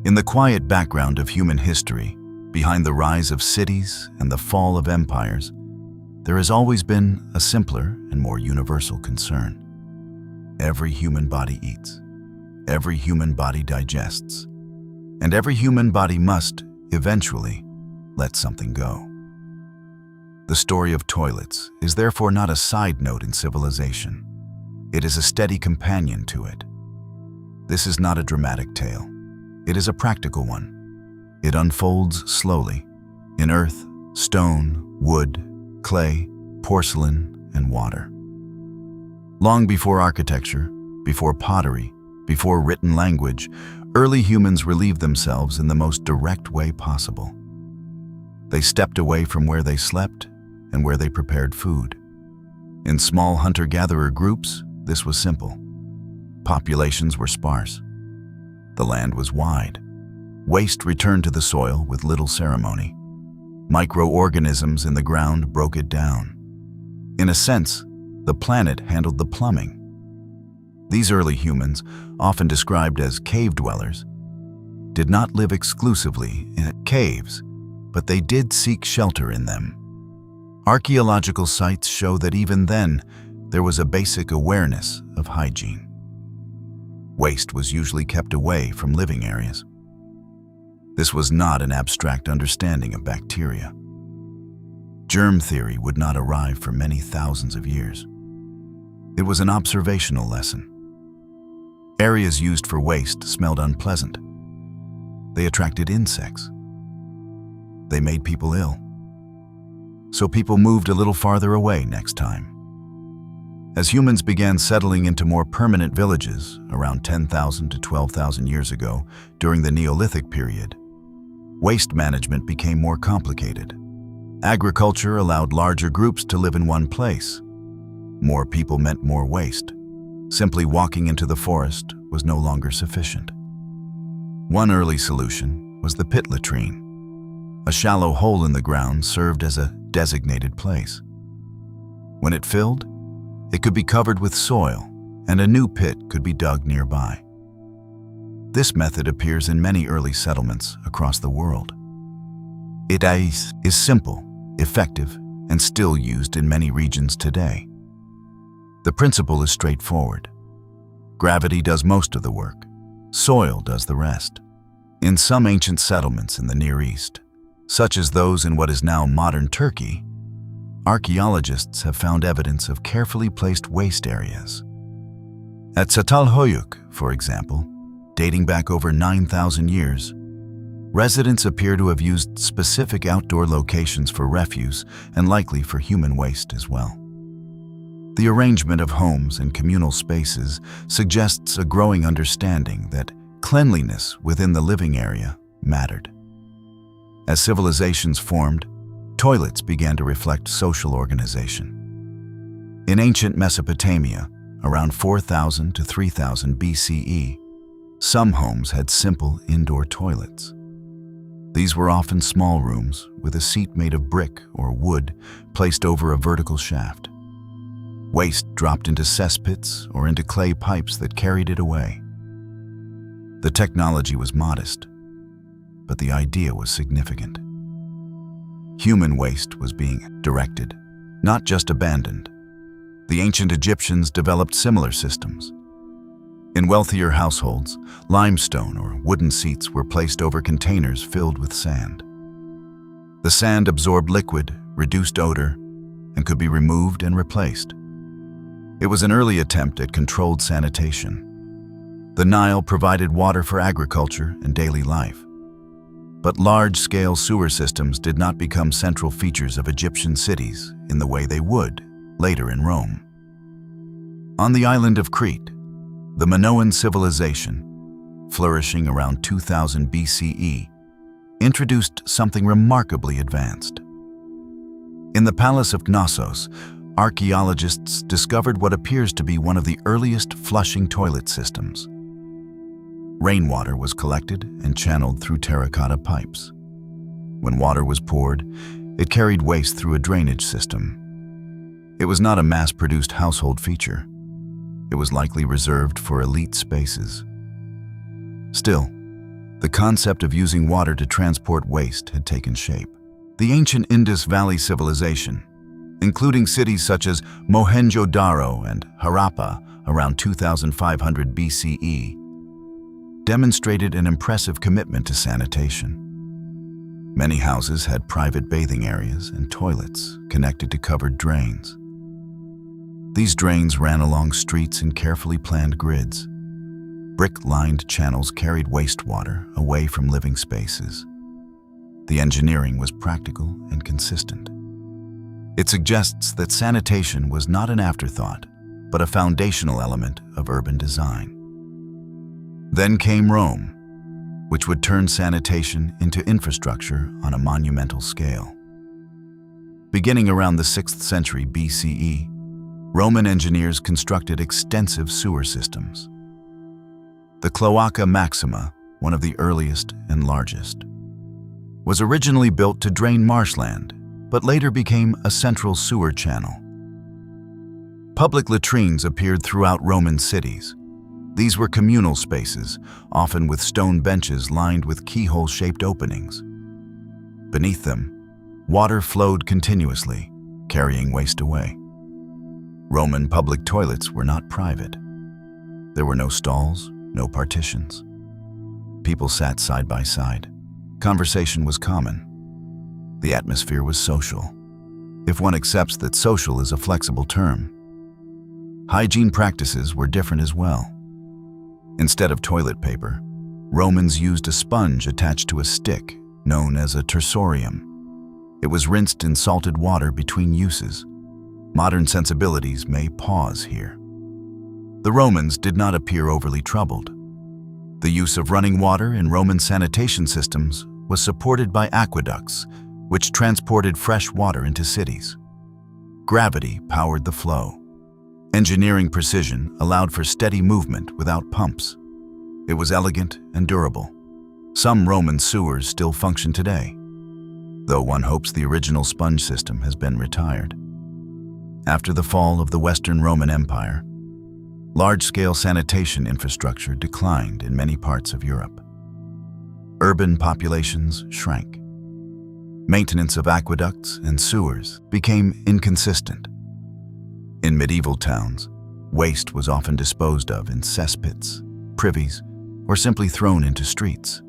In the quiet background of human history, behind the rise of cities and the fall of empires, there has always been a simpler and more universal concern. Every human body eats, every human body digests, and every human body must, eventually, let something go. The story of toilets is therefore not a side note in civilization. It is a steady companion to it. This is not a dramatic tale. It is a practical one. It unfolds slowly, in earth, stone, wood, clay, porcelain, and water. Long before architecture, before pottery, before written language, early humans relieved themselves in the most direct way possible. They stepped away from where they slept and where they prepared food. In small hunter-gatherer groups, this was simple. Populations were sparse. The land was wide. Waste returned to the soil with little ceremony. Microorganisms in the ground broke it down. In a sense, the planet handled the plumbing. These early humans, often described as cave dwellers, did not live exclusively in caves, but they did seek shelter in them. Archaeological sites show that even then, there was a basic awareness of hygiene. Waste was usually kept away from living areas. This was not an abstract understanding of bacteria. Germ theory would not arrive for many thousands of years. It was an observational lesson. Areas used for waste smelled unpleasant. They attracted insects. They made people ill. So people moved a little farther away next time. As humans began settling into more permanent villages around 10,000 to 12,000 years ago during the Neolithic period, waste management became more complicated. Agriculture allowed larger groups to live in one place. More people meant more waste. Simply walking into the forest was no longer sufficient. One early solution was the pit latrine. A shallow hole in the ground served as a designated place. When it filled, it could be covered with soil, and a new pit could be dug nearby. This method appears in many early settlements across the world. It is simple, effective, and still used in many regions today. The principle is straightforward. Gravity does most of the work. Soil does the rest. In some ancient settlements in the Near East, such as those in what is now modern Turkey, archaeologists have found evidence of carefully placed waste areas. At Çatalhöyük, for example, dating back over 9,000 years, residents appear to have used specific outdoor locations for refuse and likely for human waste as well. The arrangement of homes and communal spaces suggests a growing understanding that cleanliness within the living area mattered. As civilizations formed, toilets began to reflect social organization. In ancient Mesopotamia, around 4000 to 3000 BCE, some homes had simple indoor toilets. These were often small rooms with a seat made of brick or wood placed over a vertical shaft. Waste dropped into cesspits or into clay pipes that carried it away. The technology was modest, but the idea was significant. Human waste was being directed, not just abandoned. The ancient Egyptians developed similar systems. In wealthier households, limestone or wooden seats were placed over containers filled with sand. The sand absorbed liquid, reduced odor, and could be removed and replaced. It was an early attempt at controlled sanitation. The Nile provided water for agriculture and daily life. But large-scale sewer systems did not become central features of Egyptian cities in the way they would later in Rome. On the island of Crete, the Minoan civilization, flourishing around 2000 BCE, introduced something remarkably advanced. In the Palace of Knossos, archaeologists discovered what appears to be one of the earliest flushing toilet systems. Rainwater was collected and channeled through terracotta pipes. When water was poured, it carried waste through a drainage system. It was not a mass-produced household feature. It was likely reserved for elite spaces. Still, The concept of using water to transport waste had taken shape. The ancient Indus Valley civilization, including cities such as Mohenjo-Daro and Harappa around 2500 BCE, demonstrated an impressive commitment to sanitation. Many houses had private bathing areas and toilets connected to covered drains. These drains ran along streets in carefully planned grids. Brick-lined channels carried wastewater away from living spaces. The engineering was practical and consistent. It suggests that sanitation was not an afterthought, but a foundational element of urban design. Then came Rome, which would turn sanitation into infrastructure on a monumental scale. Beginning around the 6th century BCE, Roman engineers constructed extensive sewer systems. The Cloaca Maxima, one of the earliest and largest, was originally built to drain marshland, but later became a central sewer channel. Public latrines appeared throughout Roman cities. These were communal spaces, often with stone benches lined with keyhole-shaped openings. Beneath them, water flowed continuously, carrying waste away. Roman public toilets were not private. There were no stalls, no partitions. People sat side by side. Conversation was common. The atmosphere was social, if one accepts that social is a flexible term. Hygiene practices were different as well. Instead of toilet paper, Romans used a sponge attached to a stick known as a tersorium. It was rinsed in salted water between uses. Modern sensibilities may pause here. The Romans did not appear overly troubled. The use of running water in Roman sanitation systems was supported by aqueducts, which transported fresh water into cities. Gravity powered the flow. Engineering precision allowed for steady movement without pumps. It was elegant and durable. Some Roman sewers still function today, though one hopes the original sponge system has been retired. After the fall of the Western Roman Empire, large-scale sanitation infrastructure declined in many parts of Europe. Urban populations shrank. Maintenance of aqueducts and sewers became inconsistent. In medieval towns, waste was often disposed of in cesspits, privies, or simply thrown into streets.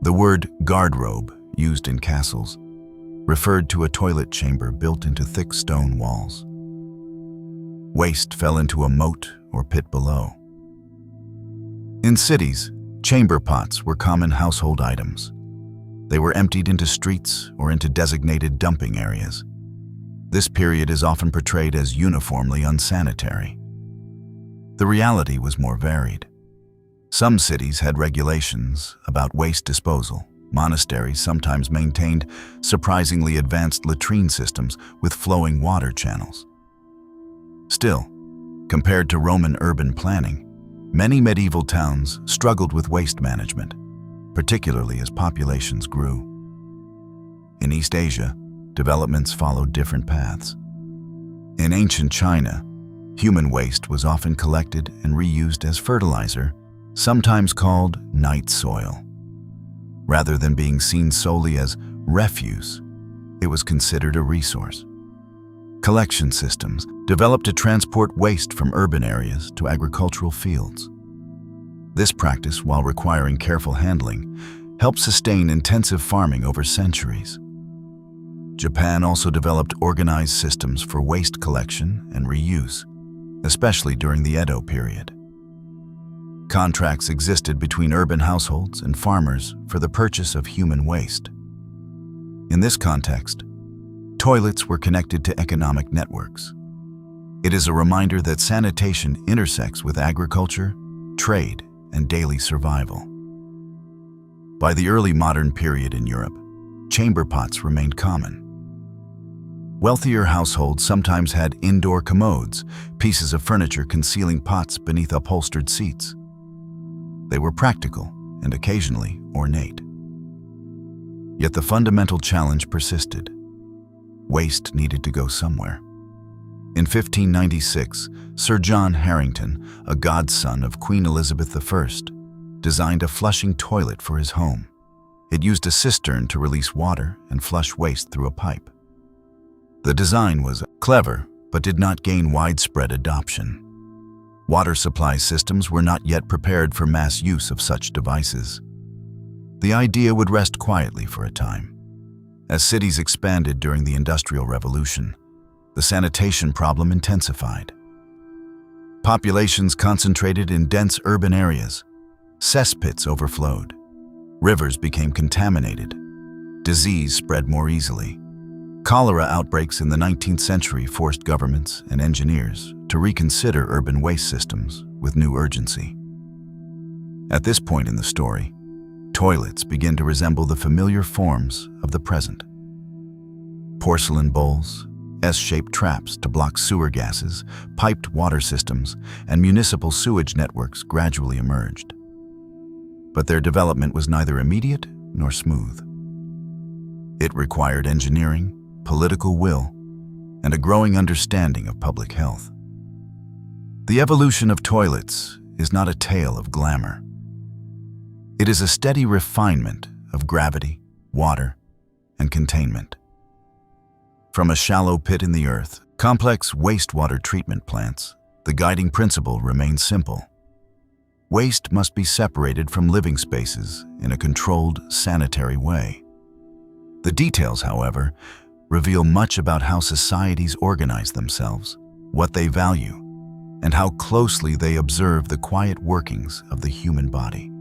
The word garderobe, used in castles, referred to a toilet chamber built into thick stone walls. Waste fell into a moat or pit below. In cities, chamber pots were common household items. They were emptied into streets or into designated dumping areas. This period is often portrayed as uniformly unsanitary. The reality was more varied. Some cities had regulations about waste disposal. Monasteries sometimes maintained surprisingly advanced latrine systems with flowing water channels. Still, compared to Roman urban planning, many medieval towns struggled with waste management, particularly as populations grew. In East Asia, developments followed different paths. In ancient China, human waste was often collected and reused as fertilizer, sometimes called night soil. Rather than being seen solely as refuse, it was considered a resource. Collection systems developed to transport waste from urban areas to agricultural fields. This practice, while requiring careful handling, helped sustain intensive farming over centuries. Japan also developed organized systems for waste collection and reuse, especially during the Edo period. Contracts existed between urban households and farmers for the purchase of human waste. In this context, toilets were connected to economic networks. It is a reminder that sanitation intersects with agriculture, trade, and daily survival. By the early modern period in Europe, chamber pots remained common. Wealthier households sometimes had indoor commodes, pieces of furniture concealing pots beneath upholstered seats. They were practical and occasionally ornate. Yet the fundamental challenge persisted. Waste needed to go somewhere. In 1596, Sir John Harington, a godson of Queen Elizabeth I, designed a flushing toilet for his home. It used a cistern to release water and flush waste through a pipe. The design was clever, but did not gain widespread adoption. Water supply systems were not yet prepared for mass use of such devices. The idea would rest quietly for a time. As cities expanded during the Industrial Revolution, the sanitation problem intensified. Populations concentrated in dense urban areas. Cesspits overflowed. Rivers became contaminated. Disease spread more easily. Cholera outbreaks in the 19th century forced governments and engineers to reconsider urban waste systems with new urgency. At this point in the story, toilets begin to resemble the familiar forms of the present. Porcelain bowls, S-shaped traps to block sewer gases, piped water systems, and municipal sewage networks gradually emerged. But their development was neither immediate nor smooth. It required engineering, political will, and a growing understanding of public health. The evolution of toilets is not a tale of glamour. It is a steady refinement of gravity, water, and containment. From a shallow pit in the earth, complex wastewater treatment plants, the guiding principle remains simple. Waste must be separated from living spaces in a controlled, sanitary way. The details, however, reveal much about how societies organize themselves, what they value, and how closely they observe the quiet workings of the human body.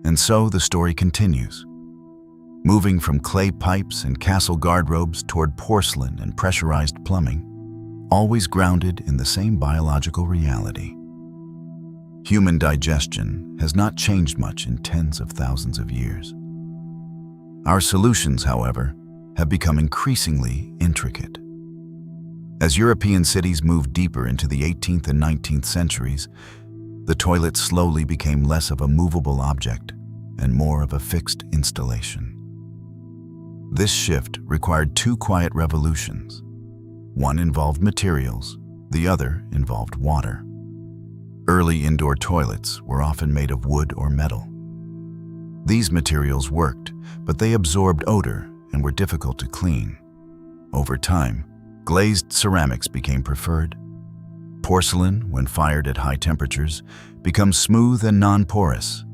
And so the story continues, moving from clay pipes and castle garderobes toward porcelain and pressurized plumbing, always grounded in the same biological reality. Human digestion has not changed much in tens of thousands of years. Our solutions, however, have become increasingly intricate. As European cities moved deeper into the 18th and 19th centuries, the toilet slowly became less of a movable object and more of a fixed installation. This shift required two quiet revolutions. One involved materials, the other involved water. Early indoor toilets were often made of wood or metal. These materials worked, but they absorbed odor and were difficult to clean. Over time, glazed ceramics became preferred. Porcelain, when fired at high temperatures, becomes smooth and non-porous.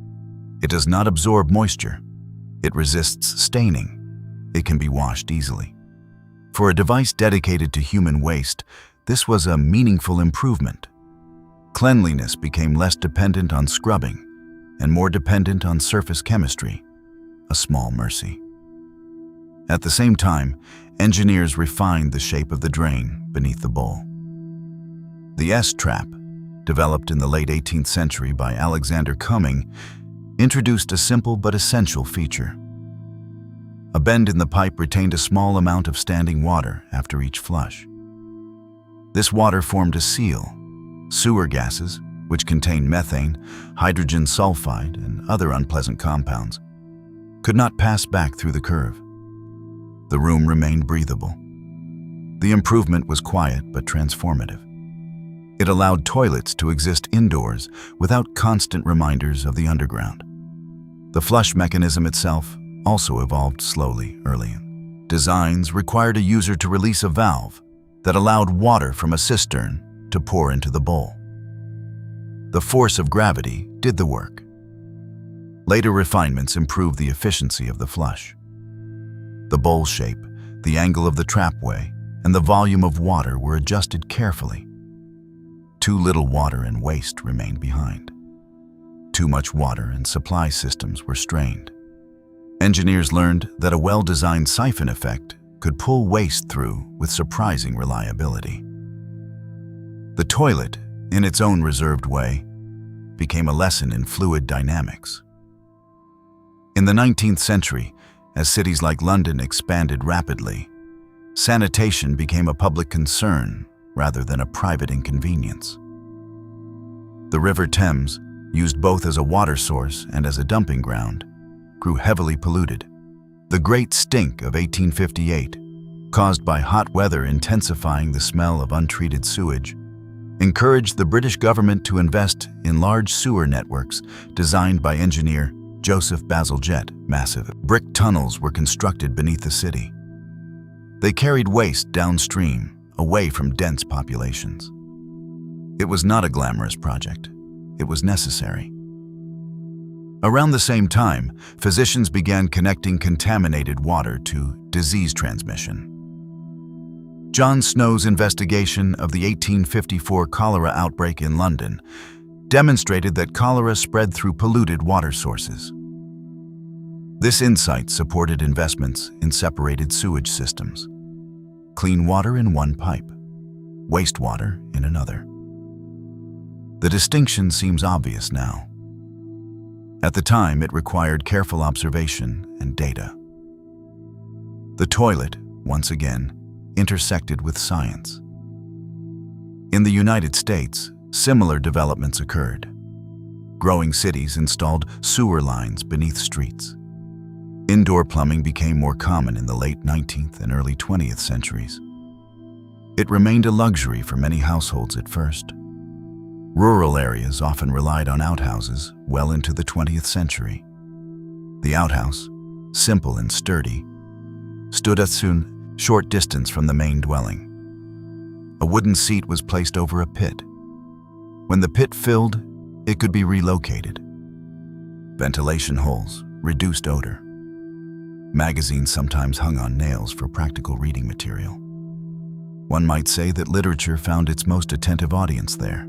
It does not absorb moisture. It resists staining. It can be washed easily. For a device dedicated to human waste, this was a meaningful improvement. Cleanliness became less dependent on scrubbing and more dependent on surface chemistry, a small mercy. At the same time, engineers refined the shape of the drain beneath the bowl. The S-trap, developed in the late 18th century by Alexander Cumming, introduced a simple but essential feature. A bend in the pipe retained a small amount of standing water after each flush. This water formed a seal. Sewer gases, which contain methane, hydrogen sulfide, and other unpleasant compounds, could not pass back through the curve. The room remained breathable. The improvement was quiet but transformative. It allowed toilets to exist indoors without constant reminders of the underground. The flush mechanism itself also evolved slowly early on. Designs required a user to release a valve that allowed water from a cistern to pour into the bowl. The force of gravity did the work. Later refinements improved the efficiency of the flush. The bowl shape, the angle of the trapway, and the volume of water were adjusted carefully. Too little water and waste remained behind. Too much water and supply systems were strained. Engineers learned that a well-designed siphon effect could pull waste through with surprising reliability. The toilet, in its own reserved way, became a lesson in fluid dynamics. In the 19th century, as cities like London expanded rapidly, sanitation became a public concern rather than a private inconvenience. The River Thames, used both as a water source and as a dumping ground, grew heavily polluted. The Great Stink of 1858, caused by hot weather intensifying the smell of untreated sewage, encouraged the British government to invest in large sewer networks designed by engineer Joseph Bazalgette. Massive brick tunnels were constructed beneath the city. They carried waste downstream, away from dense populations. It was not a glamorous project. It was necessary. Around the same time, physicians began connecting contaminated water to disease transmission. John Snow's investigation of the 1854 cholera outbreak in London demonstrated that cholera spread through polluted water sources. This insight supported investments in separated sewage systems. Clean water in one pipe, wastewater in another. The distinction seems obvious now. At the time, it required careful observation and data. The toilet, once again, intersected with science. In the United States, similar developments occurred. Growing cities installed sewer lines beneath streets. Indoor plumbing became more common in the late 19th and early 20th centuries. It remained a luxury for many households at first. Rural areas often relied on outhouses well into the 20th century. The outhouse, simple and sturdy, stood a short distance from the main dwelling. A wooden seat was placed over a pit. When the pit filled, it could be relocated. Ventilation holes reduced odor. Magazines sometimes hung on nails for practical reading material. One might say that literature found its most attentive audience there.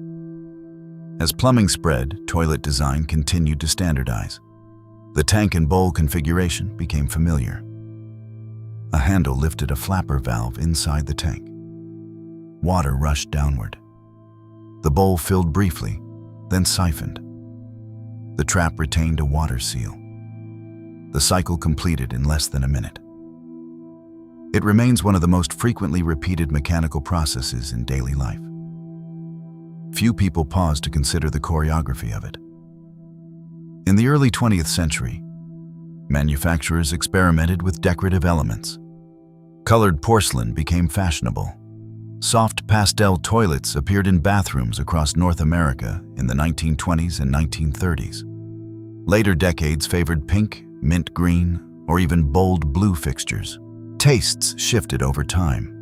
As plumbing spread, toilet design continued to standardize. The tank and bowl configuration became familiar. A handle lifted a flapper valve inside the tank. Water rushed downward. The bowl filled briefly, then siphoned. The trap retained a water seal. The cycle completed in less than a minute. It remains one of the most frequently repeated mechanical processes in daily life. Few people pause to consider the choreography of it. In the early 20th century, manufacturers experimented with decorative elements. Colored porcelain became fashionable. Soft pastel toilets appeared in bathrooms across North America in the 1920s and 1930s. Later decades favored pink, mint green, or even bold blue fixtures. Tastes shifted over time.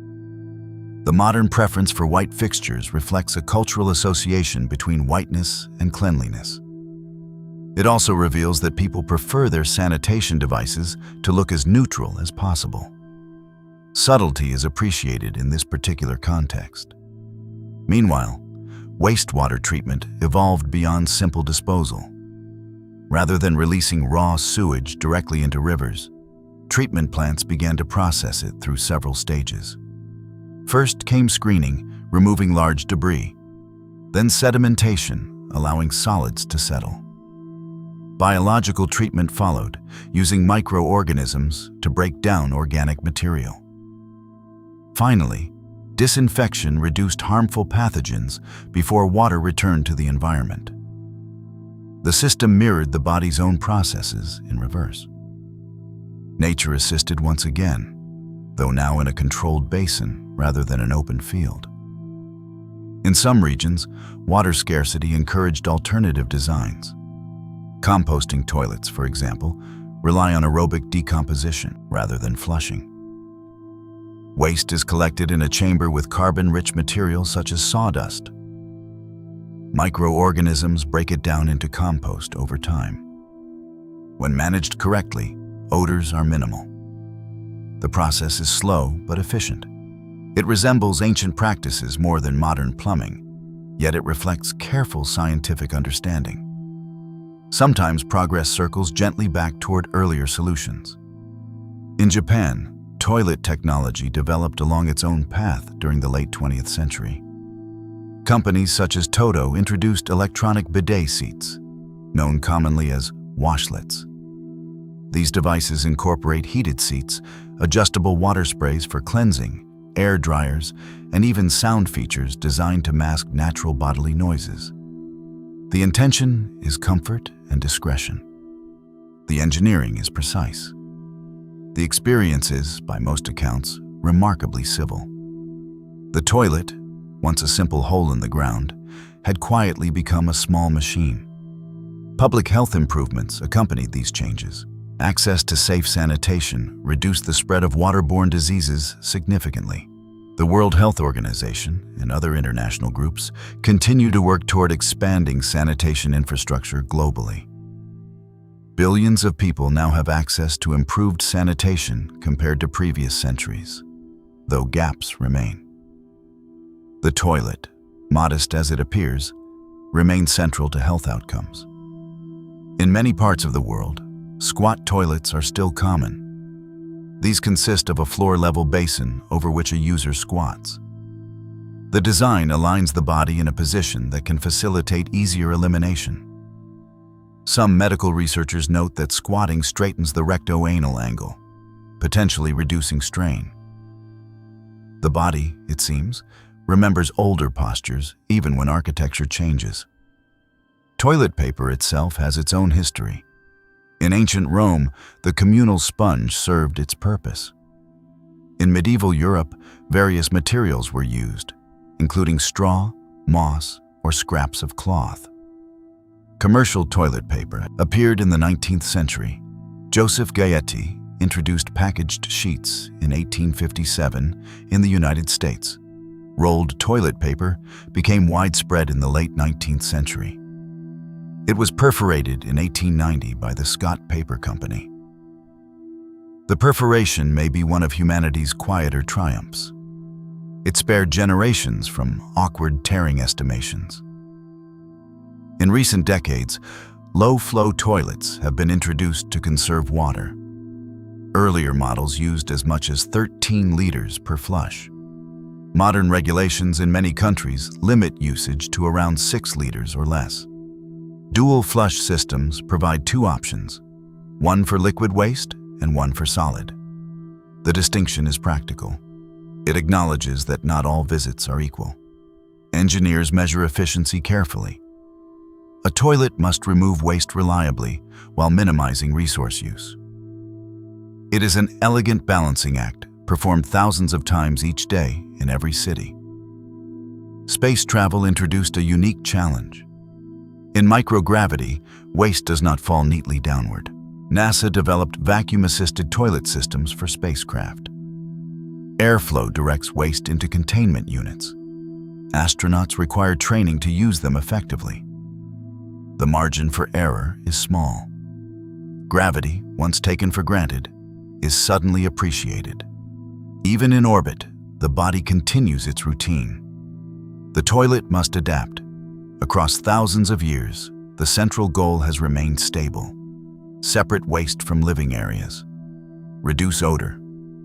The modern preference for white fixtures reflects a cultural association between whiteness and cleanliness. It also reveals that people prefer their sanitation devices to look as neutral as possible. Subtlety is appreciated in this particular context. Meanwhile, wastewater treatment evolved beyond simple disposal. Rather than releasing raw sewage directly into rivers, treatment plants began to process it through several stages. First came screening, removing large debris. Then sedimentation, allowing solids to settle. Biological treatment followed, using microorganisms to break down organic material. Finally, disinfection reduced harmful pathogens before water returned to the environment. The system mirrored the body's own processes in reverse. Nature assisted once again, though now in a controlled basin rather than an open field. In some regions, water scarcity encouraged alternative designs. Composting toilets, for example, rely on aerobic decomposition rather than flushing. Waste is collected in a chamber with carbon-rich materials such as sawdust. Microorganisms break it down into compost over time. When managed correctly, odors are minimal. The process is slow but efficient. It resembles ancient practices more than modern plumbing, yet it reflects careful scientific understanding. Sometimes progress circles gently back toward earlier solutions. In Japan, toilet technology developed along its own path during the late 20th century. Companies such as Toto introduced electronic bidet seats, known commonly as washlets. These devices incorporate heated seats, adjustable water sprays for cleansing, air dryers, and even sound features designed to mask natural bodily noises. The intention is comfort and discretion. The engineering is precise. The experience is, by most accounts, remarkably civil. The toilet, once a simple hole in the ground, had quietly become a small machine. Public health improvements accompanied these changes. Access to safe sanitation reduced the spread of waterborne diseases significantly. The World Health Organization and other international groups continue to work toward expanding sanitation infrastructure globally. Billions of people now have access to improved sanitation compared to previous centuries, though gaps remain. The toilet, modest as it appears, remains central to health outcomes. In many parts of the world, squat toilets are still common. These consist of a floor-level basin over which a user squats. The design aligns the body in a position that can facilitate easier elimination. Some medical researchers note that squatting straightens the recto-anal angle, potentially reducing strain. The body, it seems, remembers older postures even when architecture changes. Toilet paper itself has its own history. In ancient Rome, the communal sponge served its purpose. In medieval Europe, various materials were used, including straw, moss, or scraps of cloth. Commercial toilet paper appeared in the 19th century. Joseph Gaetti introduced packaged sheets in 1857 in the United States. Rolled toilet paper became widespread in the late 19th century. It was perforated in 1890 by the Scott Paper Company. The perforation may be one of humanity's quieter triumphs. It spared generations from awkward tearing estimations. In recent decades, low-flow toilets have been introduced to conserve water. Earlier models used as much as 13 liters per flush. Modern regulations in many countries limit usage to around 6 liters or less. Dual flush systems provide two options, one for liquid waste and one for solid. The distinction is practical. It acknowledges that not all visits are equal. Engineers measure efficiency carefully. A toilet must remove waste reliably while minimizing resource use. It is an elegant balancing act performed thousands of times each day in every city. Space travel introduced a unique challenge. In microgravity, waste does not fall neatly downward. NASA developed vacuum-assisted toilet systems for spacecraft. Airflow directs waste into containment units. Astronauts require training to use them effectively. The margin for error is small. Gravity, once taken for granted, is suddenly appreciated. Even in orbit, the body continues its routine. The toilet must adapt. Across thousands of years, the central goal has remained stable. Separate waste from living areas. Reduce odor.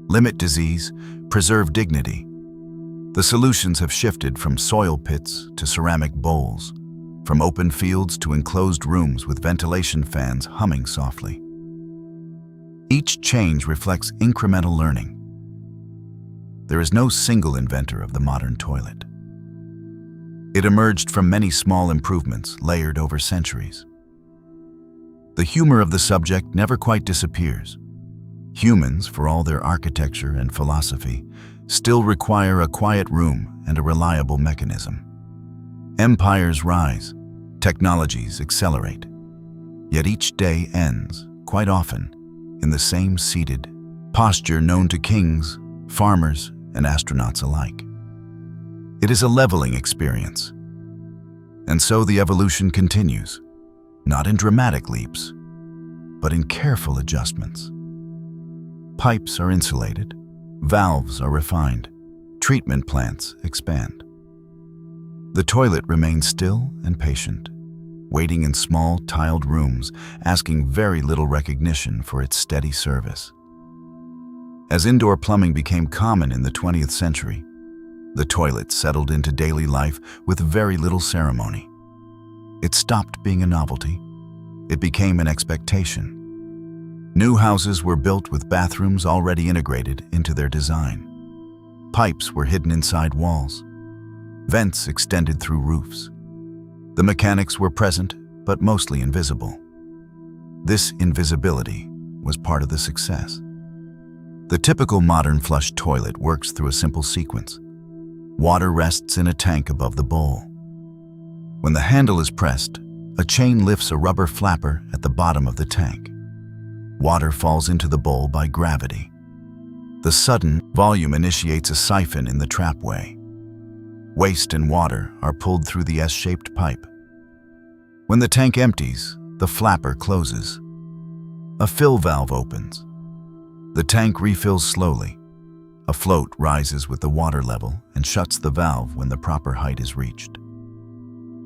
Limit disease. Preserve dignity. The solutions have shifted from soil pits to ceramic bowls, from open fields to enclosed rooms with ventilation fans humming softly. Each change reflects incremental learning. There is no single inventor of the modern toilet. It emerged from many small improvements layered over centuries. The humor of the subject never quite disappears. Humans, for all their architecture and philosophy, still require a quiet room and a reliable mechanism. Empires rise, technologies accelerate, yet each day ends, quite often, in the same seated posture known to kings, farmers, and astronauts alike. It is a leveling experience. And so the evolution continues, not in dramatic leaps, but in careful adjustments. Pipes are insulated, valves are refined, treatment plants expand. The toilet remains still and patient, waiting in small, tiled rooms, asking very little recognition for its steady service. As indoor plumbing became common in the 20th century, the toilet settled into daily life with very little ceremony. It stopped being a novelty. It became an expectation. New houses were built with bathrooms already integrated into their design. Pipes were hidden inside walls. Vents extended through roofs. The mechanics were present, but mostly invisible. This invisibility was part of the success. The typical modern flush toilet works through a simple sequence. Water rests in a tank above the bowl. When the handle is pressed, a chain lifts a rubber flapper at the bottom of the tank. Water falls into the bowl by gravity. The sudden volume initiates a siphon in the trapway. Waste and water are pulled through the S-shaped pipe. When the tank empties, the flapper closes. A fill valve opens. The tank refills slowly. A float rises with the water level and shuts the valve when the proper height is reached.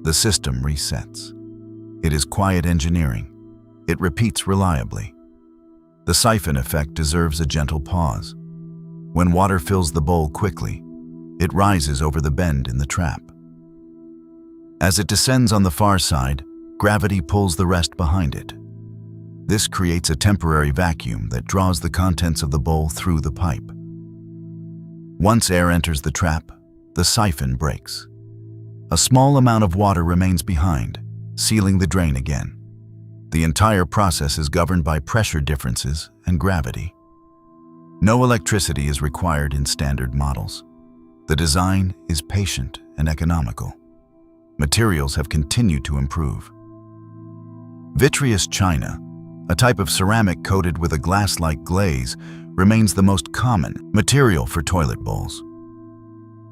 The system resets. It is quiet engineering. It repeats reliably. The siphon effect deserves a gentle pause. When water fills the bowl quickly, it rises over the bend in the trap. As it descends on the far side, gravity pulls the rest behind it. This creates a temporary vacuum that draws the contents of the bowl through the pipe. Once air enters the trap, the siphon breaks. A small amount of water remains behind, sealing the drain again. The entire process is governed by pressure differences and gravity. No electricity is required in standard models. The design is patient and economical. Materials have continued to improve. Vitreous china, a type of ceramic coated with a glass-like glaze, remains the most common material for toilet bowls.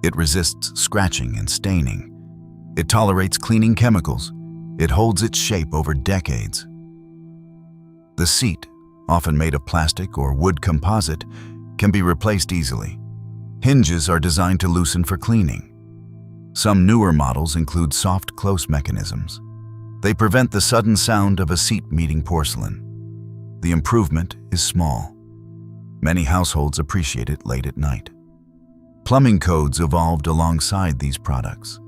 It resists scratching and staining. It tolerates cleaning chemicals. It holds its shape over decades. The seat, often made of plastic or wood composite, can be replaced easily. Hinges are designed to loosen for cleaning. Some newer models include soft close mechanisms. They prevent the sudden sound of a seat meeting porcelain. The improvement is small. Many households appreciate it late at night. Plumbing codes evolved alongside these products.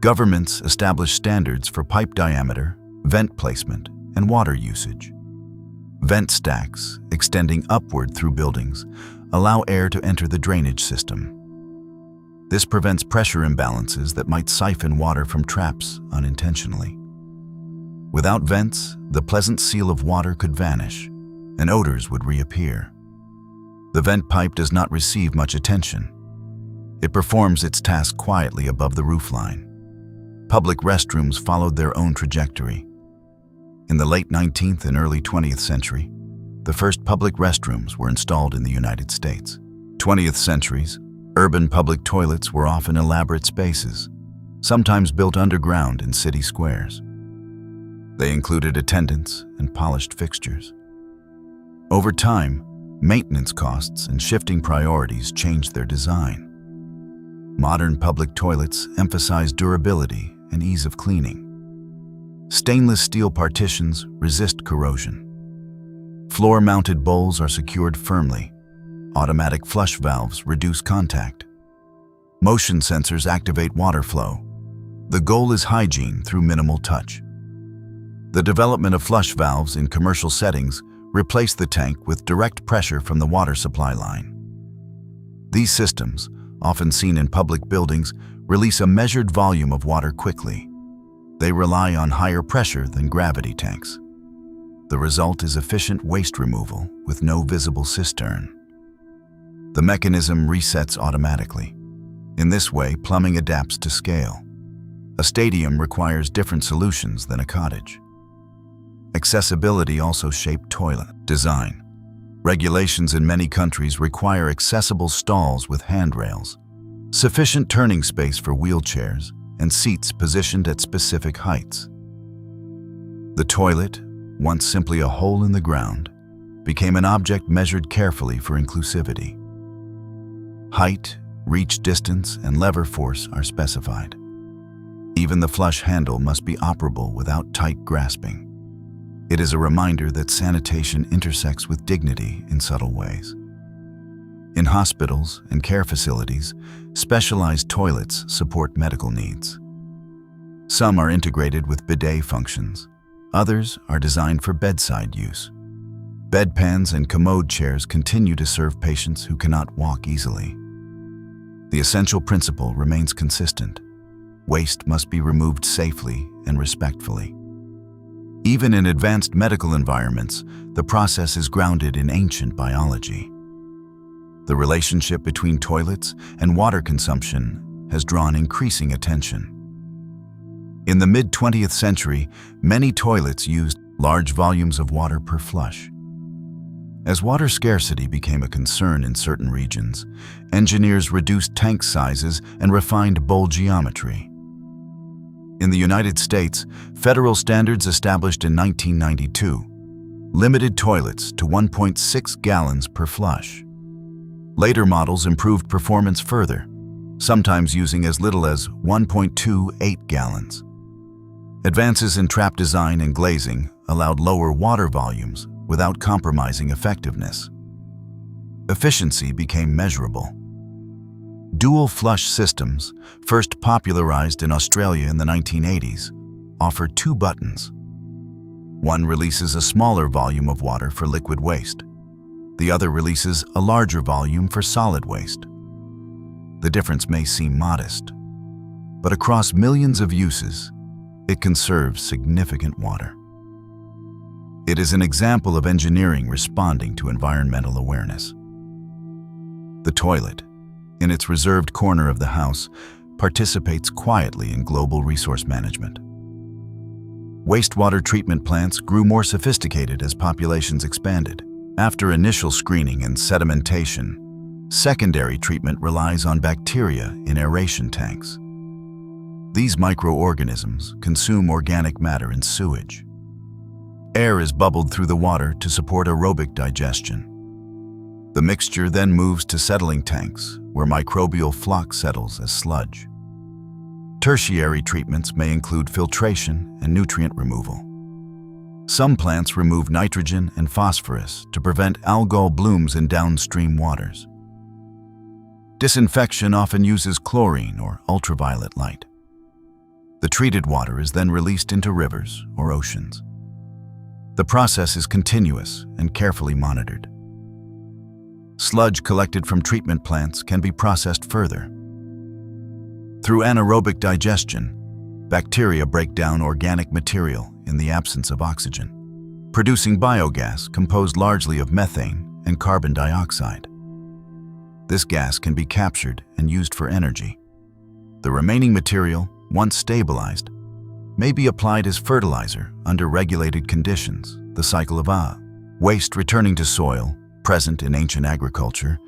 Governments established standards for pipe diameter, vent placement, and water usage. Vent stacks, extending upward through buildings, allow air to enter the drainage system. This prevents pressure imbalances that might siphon water from traps unintentionally. Without vents, the pleasant seal of water could vanish, and odors would reappear. The vent pipe does not receive much attention. It performs its task quietly above the roofline. Public restrooms followed their own trajectory. In the late 19th and early 20th century, the first public restrooms were installed in the United States. 20th centuries, urban public toilets were often elaborate spaces, sometimes built underground in city squares. They included attendants and polished fixtures. Over time, maintenance costs and shifting priorities changed their design. Modern public toilets emphasize durability and ease of cleaning. Stainless steel partitions resist corrosion. Floor-mounted bowls are secured firmly. Automatic flush valves reduce contact. Motion sensors activate water flow. The goal is hygiene through minimal touch. The development of flush valves in commercial settings replaced the tank with direct pressure from the water supply line. These systems, often seen in public buildings, release a measured volume of water quickly. They rely on higher pressure than gravity tanks. The result is efficient waste removal with no visible cistern. The mechanism resets automatically. In this way, plumbing adapts to scale. A stadium requires different solutions than a cottage. Accessibility also shaped toilet design. Regulations in many countries require accessible stalls with handrails, sufficient turning space for wheelchairs, and seats positioned at specific heights. The toilet, once simply a hole in the ground, became an object measured carefully for inclusivity. Height, reach distance, and lever force are specified. Even the flush handle must be operable without tight grasping. It is a reminder that sanitation intersects with dignity in subtle ways. In hospitals and care facilities, specialized toilets support medical needs. Some are integrated with bidet functions. Others are designed for bedside use. Bedpans and commode chairs continue to serve patients who cannot walk easily. The essential principle remains consistent. Waste must be removed safely and respectfully. Even in advanced medical environments, the process is grounded in ancient biology. The relationship between toilets and water consumption has drawn increasing attention. In the mid-20th century, many toilets used large volumes of water per flush. As water scarcity became a concern in certain regions, engineers reduced tank sizes and refined bowl geometry. In the United States, federal standards established in 1992 limited toilets to 1.6 gallons per flush. Later models improved performance further, sometimes using as little as 1.28 gallons. Advances in trap design and glazing allowed lower water volumes without compromising effectiveness. Efficiency became measurable. Dual flush systems, first popularized in Australia in the 1980s, offer two buttons. One releases a smaller volume of water for liquid waste. The other releases a larger volume for solid waste. The difference may seem modest, but across millions of uses, it conserves significant water. It is an example of engineering responding to environmental awareness. The toilet, in its reserved corner of the house, participates quietly in global resource management. Wastewater treatment plants grew more sophisticated as populations expanded. After initial screening and sedimentation, secondary treatment relies on bacteria in aeration tanks. These microorganisms consume organic matter in sewage. Air is bubbled through the water to support aerobic digestion. The mixture then moves to settling tanks, where microbial floc settles as sludge. Tertiary treatments may include filtration and nutrient removal. Some plants remove nitrogen and phosphorus to prevent algal blooms in downstream waters. Disinfection often uses chlorine or ultraviolet light. The treated water is then released into rivers or oceans. The process is continuous and carefully monitored. Sludge collected from treatment plants can be processed further. Through anaerobic digestion, bacteria break down organic material in the absence of oxygen, producing biogas composed largely of methane and carbon dioxide. This gas can be captured and used for energy. The remaining material, once stabilized, may be applied as fertilizer under regulated conditions, the cycle of waste returning to soil, present in ancient agriculture,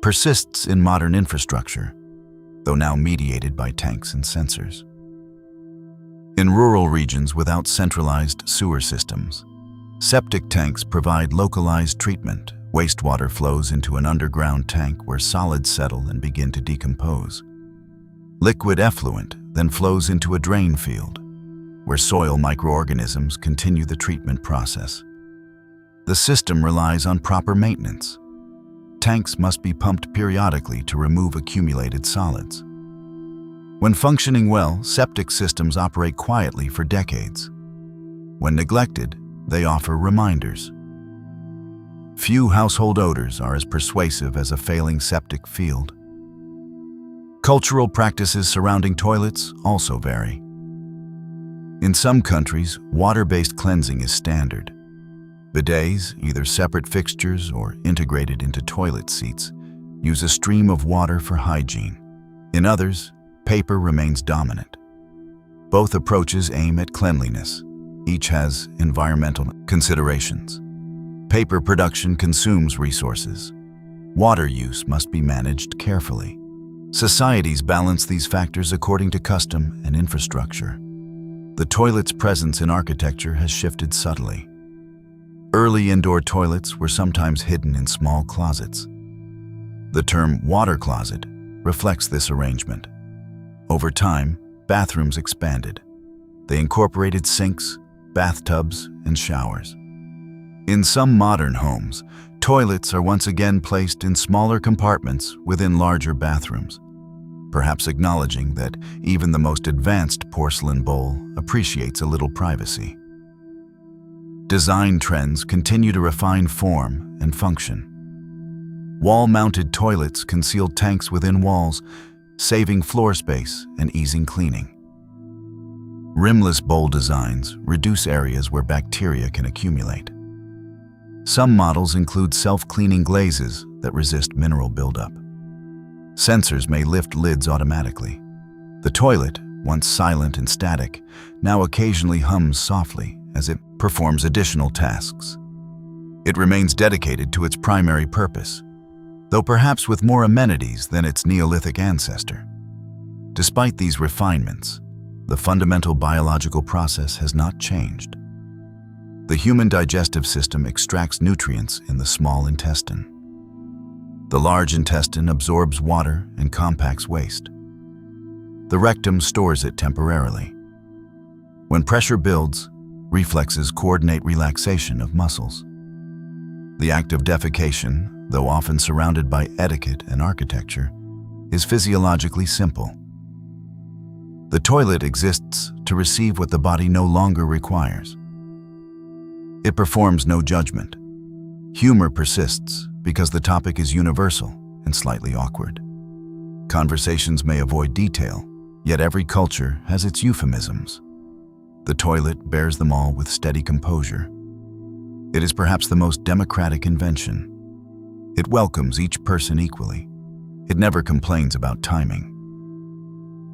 persists in modern infrastructure, though now mediated by tanks and sensors. In rural regions without centralized sewer systems, septic tanks provide localized treatment. Wastewater flows into an underground tank where solids settle and begin to decompose. Liquid effluent then flows into a drain field, where soil microorganisms continue the treatment process. The system relies on proper maintenance. Tanks must be pumped periodically to remove accumulated solids. When functioning well, septic systems operate quietly for decades. When neglected, they offer reminders. Few household odors are as persuasive as a failing septic field. Cultural practices surrounding toilets also vary. In some countries, water-based cleansing is standard. Bidets, either separate fixtures or integrated into toilet seats, use a stream of water for hygiene. In others, paper remains dominant. Both approaches aim at cleanliness. Each has environmental considerations. Paper production consumes resources. Water use must be managed carefully. Societies balance these factors according to custom and infrastructure. The toilet's presence in architecture has shifted subtly. Early indoor toilets were sometimes hidden in small closets. The term water closet reflects this arrangement. Over time, bathrooms expanded. They incorporated sinks, bathtubs, and showers. In some modern homes, toilets are once again placed in smaller compartments within larger bathrooms, perhaps acknowledging that even the most advanced porcelain bowl appreciates a little privacy. Design trends continue to refine form and function. Wall-mounted toilets conceal tanks within walls, saving floor space and easing cleaning. Rimless bowl designs reduce areas where bacteria can accumulate. Some models include self-cleaning glazes that resist mineral buildup. Sensors may lift lids automatically. The toilet, once silent and static, now occasionally hums softly as it performs additional tasks. It remains dedicated to its primary purpose, though perhaps with more amenities than its Neolithic ancestor. Despite these refinements, the fundamental biological process has not changed. The human digestive system extracts nutrients in the small intestine. The large intestine absorbs water and compacts waste. The rectum stores it temporarily. When pressure builds, reflexes coordinate relaxation of muscles. The act of defecation, though often surrounded by etiquette and architecture, is physiologically simple. The toilet exists to receive what the body no longer requires. It performs no judgment. Humor persists because the topic is universal and slightly awkward. Conversations may avoid detail, yet every culture has its euphemisms. The toilet bears them all with steady composure. It is perhaps the most democratic invention. It welcomes each person equally. It never complains about timing.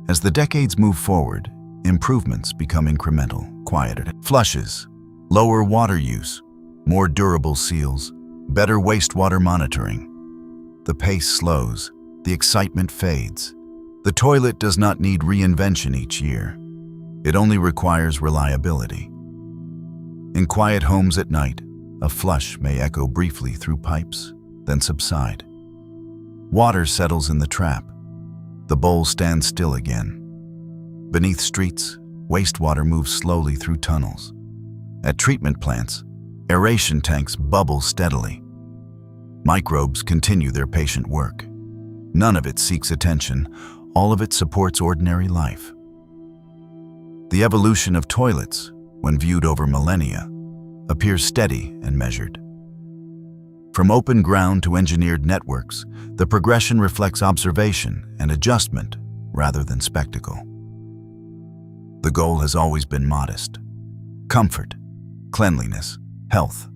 As the decades move forward, improvements become incremental, quieter. Flushes, lower water use, more durable seals, better wastewater monitoring. The pace slows, the excitement fades. The toilet does not need reinvention each year. It only requires reliability. In quiet homes at night, a flush may echo briefly through pipes, then subside. Water settles in the trap. The bowl stands still again. Beneath streets, wastewater moves slowly through tunnels. At treatment plants, aeration tanks bubble steadily. Microbes continue their patient work. None of it seeks attention, all of it supports ordinary life. The evolution of toilets, when viewed over millennia, appears steady and measured. From open ground to engineered networks, the progression reflects observation and adjustment rather than spectacle. The goal has always been modest: comfort, cleanliness, health.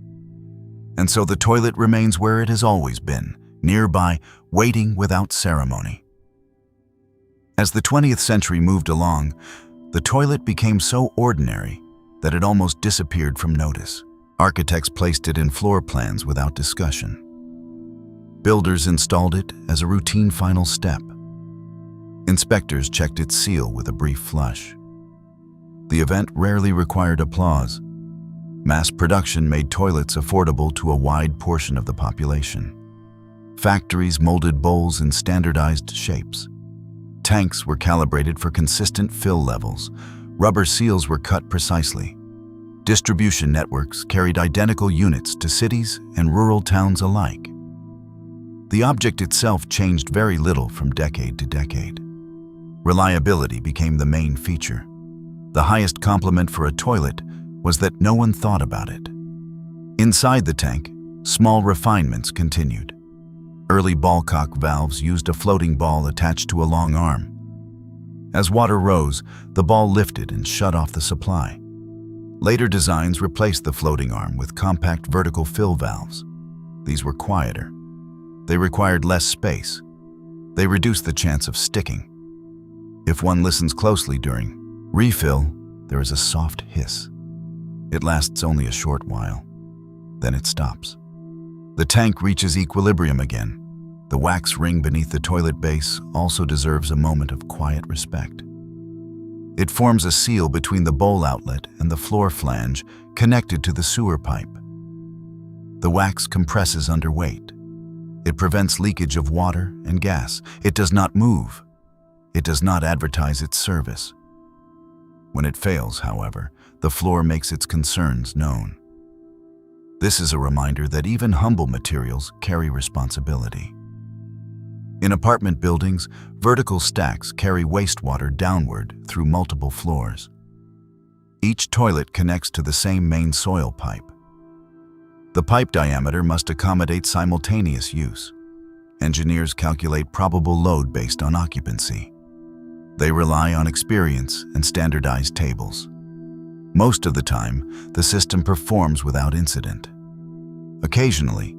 And so the toilet remains where it has always been, nearby, waiting without ceremony. As the 20th century moved along, the toilet became so ordinary that it almost disappeared from notice. Architects placed it in floor plans without discussion. Builders installed it as a routine final step. Inspectors checked its seal with a brief flush. The event rarely required applause. Mass production made toilets affordable to a wide portion of the population. Factories molded bowls in standardized shapes. Tanks were calibrated for consistent fill levels. Rubber seals were cut precisely. Distribution networks carried identical units to cities and rural towns alike. The object itself changed very little from decade to decade. Reliability became the main feature. The highest compliment for a toilet was that no one thought about it. Inside the tank, small refinements continued. Early ballcock valves used a floating ball attached to a long arm. As water rose, the ball lifted and shut off the supply. Later designs replaced the floating arm with compact vertical fill valves. These were quieter. They required less space. They reduced the chance of sticking. If one listens closely during refill, there is a soft hiss. It lasts only a short while. Then it stops. The tank reaches equilibrium again. The wax ring beneath the toilet base also deserves a moment of quiet respect. It forms a seal between the bowl outlet and the floor flange connected to the sewer pipe. The wax compresses under weight. It prevents leakage of water and gas. It does not move. It does not advertise its service. When it fails, however, the floor makes its concerns known. This is a reminder that even humble materials carry responsibility. In apartment buildings, vertical stacks carry wastewater downward through multiple floors. Each toilet connects to the same main soil pipe. The pipe diameter must accommodate simultaneous use. Engineers calculate probable load based on occupancy. They rely on experience and standardized tables. Most of the time, the system performs without incident. Occasionally,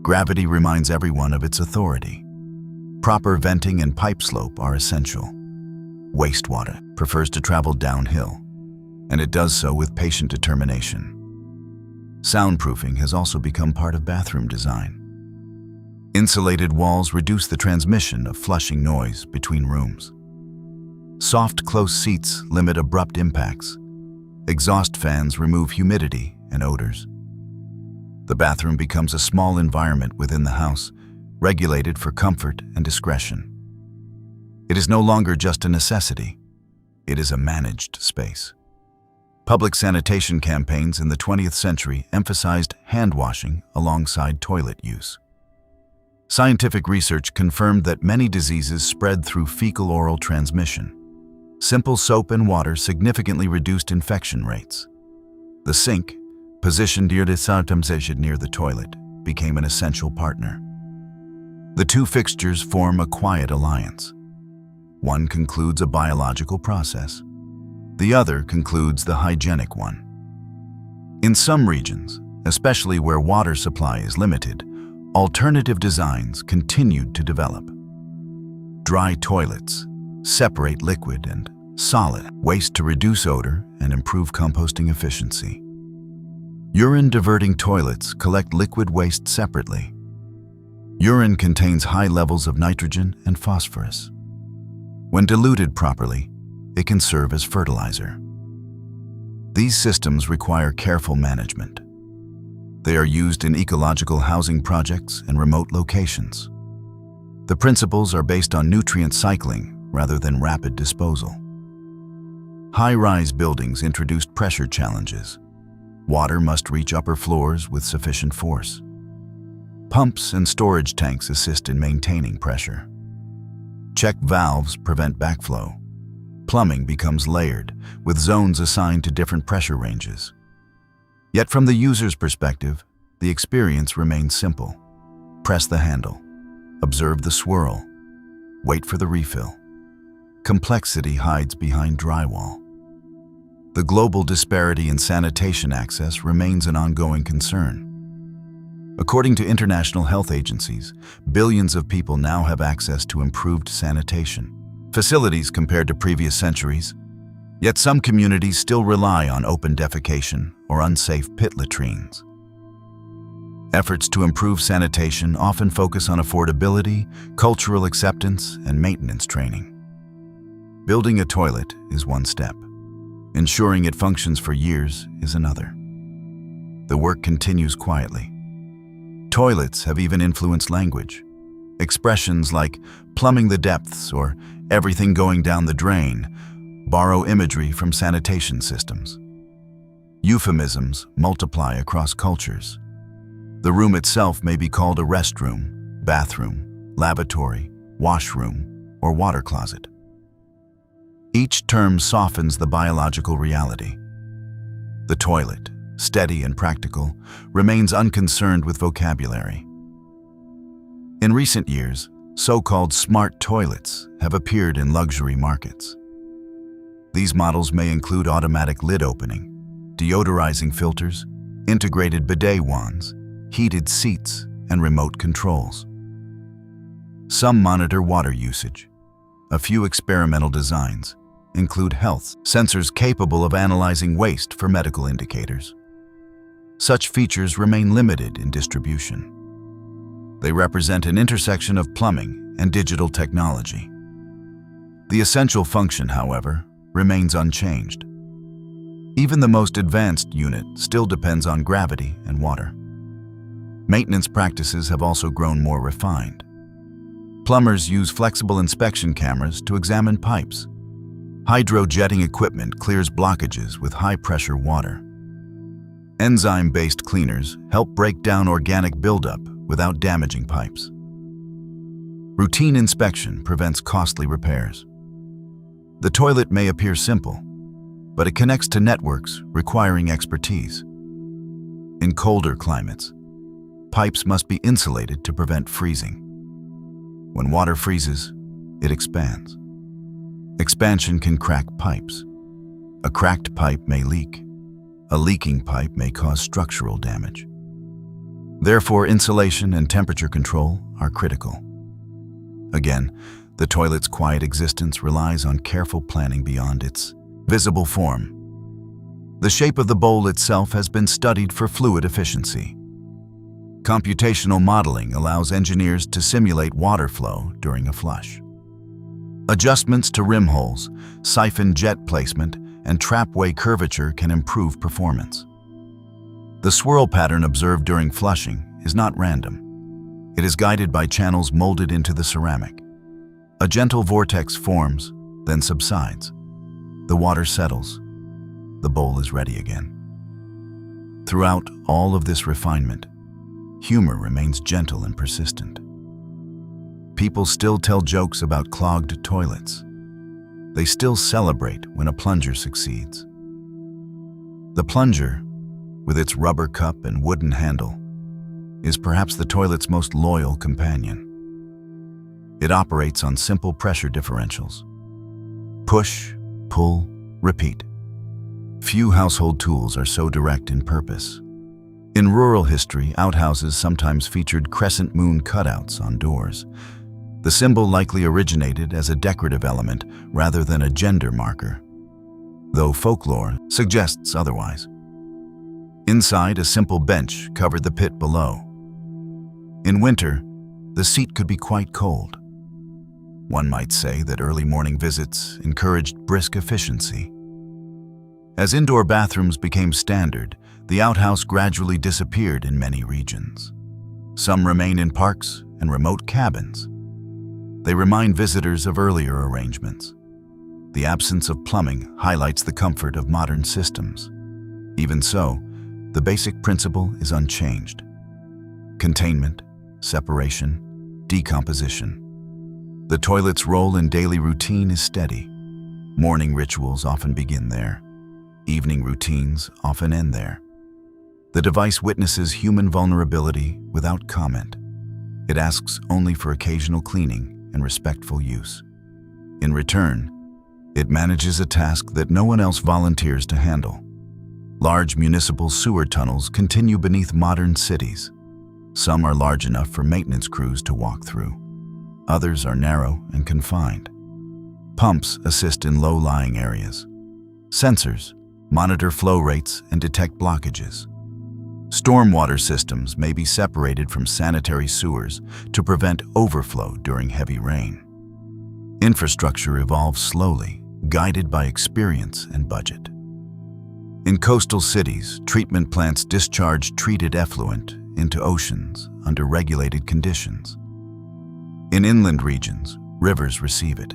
gravity reminds everyone of its authority. Proper venting and pipe slope are essential. Wastewater prefers to travel downhill, and it does so with patient determination. Soundproofing has also become part of bathroom design. Insulated walls reduce the transmission of flushing noise between rooms. Soft, close seats limit abrupt impacts. Exhaust fans remove humidity and odors. The bathroom becomes a small environment within the house, regulated for comfort and discretion. It is no longer just a necessity. It is a managed space. Public sanitation campaigns in the 20th century emphasized hand washing alongside toilet use. Scientific research confirmed that many diseases spread through fecal-oral transmission. Simple soap and water significantly reduced infection rates. The sink, positioned near the toilet, became an essential partner. The two fixtures form a quiet alliance. One concludes a biological process. The other concludes the hygienic one. In some regions, especially where water supply is limited, alternative designs continued to develop. Dry toilets separate liquid and solid waste to reduce odor and improve composting efficiency. Urine-diverting toilets collect liquid waste separately. Urine contains high levels of nitrogen and phosphorus. When diluted properly, it can serve as fertilizer. These systems require careful management. They are used in ecological housing projects and remote locations. The principles are based on nutrient cycling rather than rapid disposal. High-rise buildings introduced pressure challenges. Water must reach upper floors with sufficient force. Pumps and storage tanks assist in maintaining pressure. Check valves prevent backflow. Plumbing becomes layered, with zones assigned to different pressure ranges. Yet from the user's perspective, the experience remains simple. Press the handle, observe the swirl, wait for the refill. Complexity hides behind drywall. The global disparity in sanitation access remains an ongoing concern. According to international health agencies, billions of people now have access to improved sanitation facilities compared to previous centuries. Yet some communities still rely on open defecation or unsafe pit latrines. Efforts to improve sanitation often focus on affordability, cultural acceptance, and maintenance training. Building a toilet is one step. Ensuring it functions for years is another. The work continues quietly. Toilets have even influenced language. Expressions like plumbing the depths or everything going down the drain borrow imagery from sanitation systems. Euphemisms multiply across cultures. The room itself may be called a restroom, bathroom, lavatory, washroom, or water closet. Each term softens the biological reality. The toilet, steady and practical, remains unconcerned with vocabulary. In recent years, so-called smart toilets have appeared in luxury markets. These models may include automatic lid opening, deodorizing filters, integrated bidet wands, heated seats, and remote controls. Some monitor water usage. A few experimental designs include health sensors capable of analyzing waste for medical indicators. Such features remain limited in distribution. They represent an intersection of plumbing and digital technology. The essential function, however, remains unchanged. Even the most advanced unit still depends on gravity and water. Maintenance practices have also grown more refined. Plumbers use flexible inspection cameras to examine pipes. Hydrojetting equipment clears blockages with high-pressure water. Enzyme-based cleaners help break down organic buildup without damaging pipes. Routine inspection prevents costly repairs. The toilet may appear simple, but it connects to networks requiring expertise. In colder climates, pipes must be insulated to prevent freezing. When water freezes, it expands. Expansion can crack pipes. A cracked pipe may leak. A leaking pipe may cause structural damage. Therefore, insulation and temperature control are critical. Again, the toilet's quiet existence relies on careful planning beyond its visible form. The shape of the bowl itself has been studied for fluid efficiency. Computational modeling allows engineers to simulate water flow during a flush. Adjustments to rim holes, siphon jet placement, and trapway curvature can improve performance. The swirl pattern observed during flushing is not random. It is guided by channels molded into the ceramic. A gentle vortex forms, then subsides. The water settles. The bowl is ready again. Throughout all of this refinement, humor remains gentle and persistent. People still tell jokes about clogged toilets. They still celebrate when a plunger succeeds. The plunger, with its rubber cup and wooden handle, is perhaps the toilet's most loyal companion. It operates on simple pressure differentials. Push, pull, repeat. Few household tools are so direct in purpose. In rural history, outhouses sometimes featured crescent moon cutouts on doors. The symbol likely originated as a decorative element rather than a gender marker, though folklore suggests otherwise. Inside, a simple bench covered the pit below. In winter, the seat could be quite cold. One might say that early morning visits encouraged brisk efficiency. As indoor bathrooms became standard, the outhouse gradually disappeared in many regions. Some remain in parks and remote cabins. They remind visitors of earlier arrangements. The absence of plumbing highlights the comfort of modern systems. Even so, the basic principle is unchanged. Containment, separation, decomposition. The toilet's role in daily routine is steady. Morning rituals often begin there. Evening routines often end there. The device witnesses human vulnerability without comment. It asks only for occasional cleaning and respectful use. In return, it manages a task that no one else volunteers to handle. Large municipal sewer tunnels continue beneath modern cities. Some are large enough for maintenance crews to walk through. Others are narrow and confined. Pumps assist in low-lying areas. Sensors monitor flow rates and detect blockages. Stormwater systems may be separated from sanitary sewers to prevent overflow during heavy rain. Infrastructure evolves slowly, guided by experience and budget. In coastal cities, treatment plants discharge treated effluent into oceans under regulated conditions. In inland regions, rivers receive it.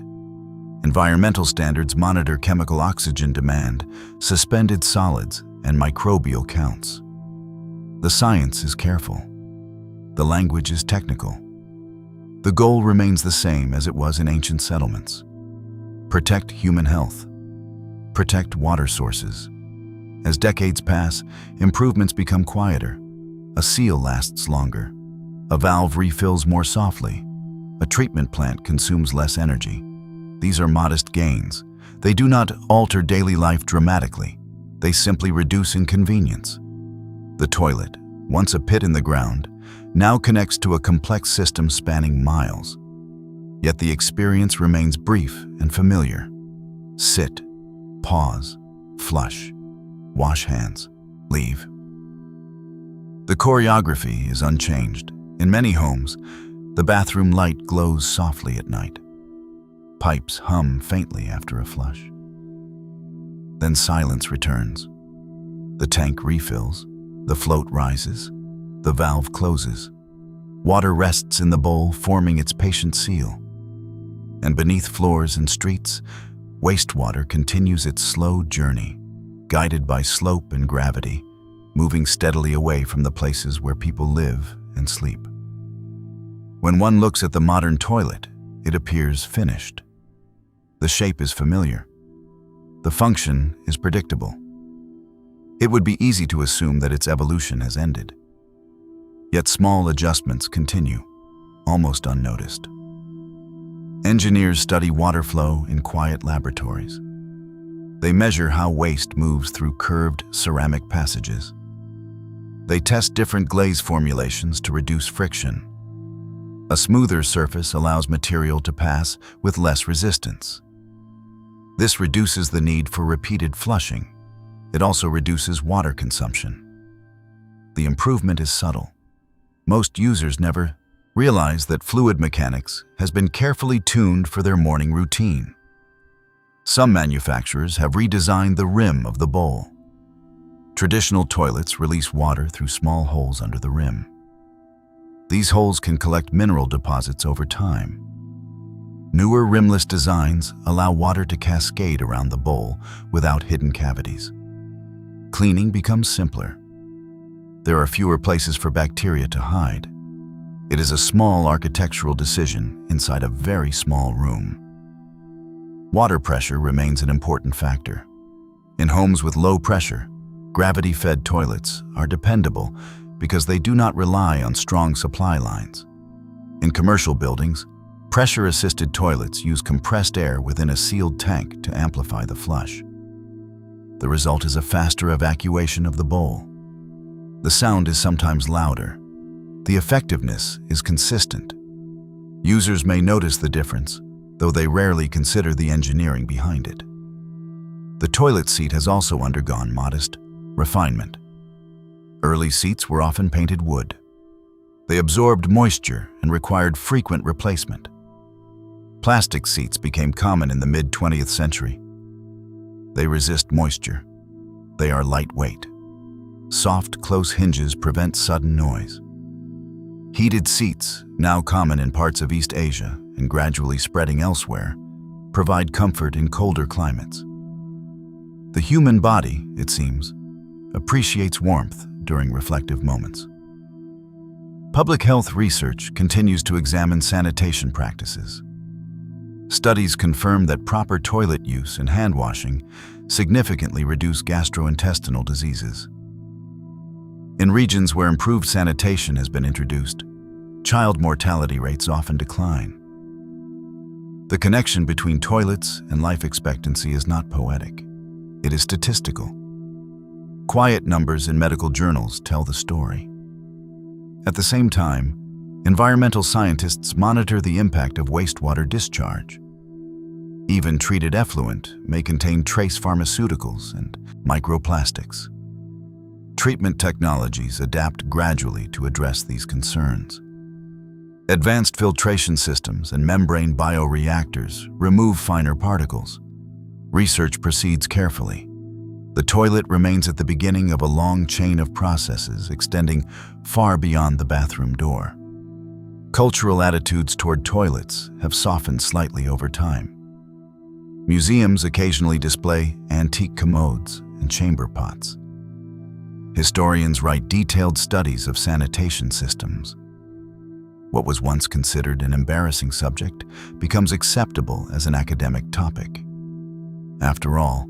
Environmental standards monitor chemical oxygen demand, suspended solids, and microbial counts. The science is careful. The language is technical. The goal remains the same as it was in ancient settlements. Protect human health. Protect water sources. As decades pass, improvements become quieter. A seal lasts longer. A valve refills more softly. A treatment plant consumes less energy. These are modest gains. They do not alter daily life dramatically. They simply reduce inconvenience. The toilet, once a pit in the ground, now connects to a complex system spanning miles. Yet the experience remains brief and familiar. Sit, pause, flush, wash hands, leave. The choreography is unchanged. In many homes, the bathroom light glows softly at night. Pipes hum faintly after a flush. Then silence returns. The tank refills. The float rises. The valve closes. Water rests in the bowl, forming its patient seal. And beneath floors and streets, wastewater continues its slow journey, guided by slope and gravity, moving steadily away from the places where people live and sleep. When one looks at the modern toilet, it appears finished. The shape is familiar. The function is predictable. It would be easy to assume that its evolution has ended. Yet small adjustments continue, almost unnoticed. Engineers study water flow in quiet laboratories. They measure how waste moves through curved ceramic passages. They test different glaze formulations to reduce friction. A smoother surface allows material to pass with less resistance. This reduces the need for repeated flushing. It also reduces water consumption. The improvement is subtle. Most users never realize that fluid mechanics has been carefully tuned for their morning routine. Some manufacturers have redesigned the rim of the bowl. Traditional toilets release water through small holes under the rim. These holes can collect mineral deposits over time. Newer rimless designs allow water to cascade around the bowl without hidden cavities. Cleaning becomes simpler. There are fewer places for bacteria to hide. It is a small architectural decision inside a very small room. Water pressure remains an important factor. In homes with low pressure, gravity-fed toilets are dependable because they do not rely on strong supply lines. In commercial buildings, pressure-assisted toilets use compressed air within a sealed tank to amplify the flush. The result is a faster evacuation of the bowl. The sound is sometimes louder. The effectiveness is consistent. Users may notice the difference, though they rarely consider the engineering behind it. The toilet seat has also undergone modest refinement. Early seats were often painted wood. They absorbed moisture and required frequent replacement. Plastic seats became common in the mid-20th century. They resist moisture. They are lightweight. Soft, close hinges prevent sudden noise. Heated seats, now common in parts of East Asia and gradually spreading elsewhere, provide comfort in colder climates. The human body, it seems, appreciates warmth during reflective moments. Public health research continues to examine sanitation practices. Studies confirm that proper toilet use and hand washing significantly reduce gastrointestinal diseases. In regions where improved sanitation has been introduced, child mortality rates often decline. The connection between toilets and life expectancy is not poetic. It is statistical. Quiet numbers in medical journals tell the story. At the same time, environmental scientists monitor the impact of wastewater discharge. Even treated effluent may contain trace pharmaceuticals and microplastics. Treatment technologies adapt gradually to address these concerns. Advanced filtration systems and membrane bioreactors remove finer particles. Research proceeds carefully. The toilet remains at the beginning of a long chain of processes extending far beyond the bathroom door. Cultural attitudes toward toilets have softened slightly over time. Museums occasionally display antique commodes and chamber pots. Historians write detailed studies of sanitation systems. What was once considered an embarrassing subject becomes acceptable as an academic topic. After all,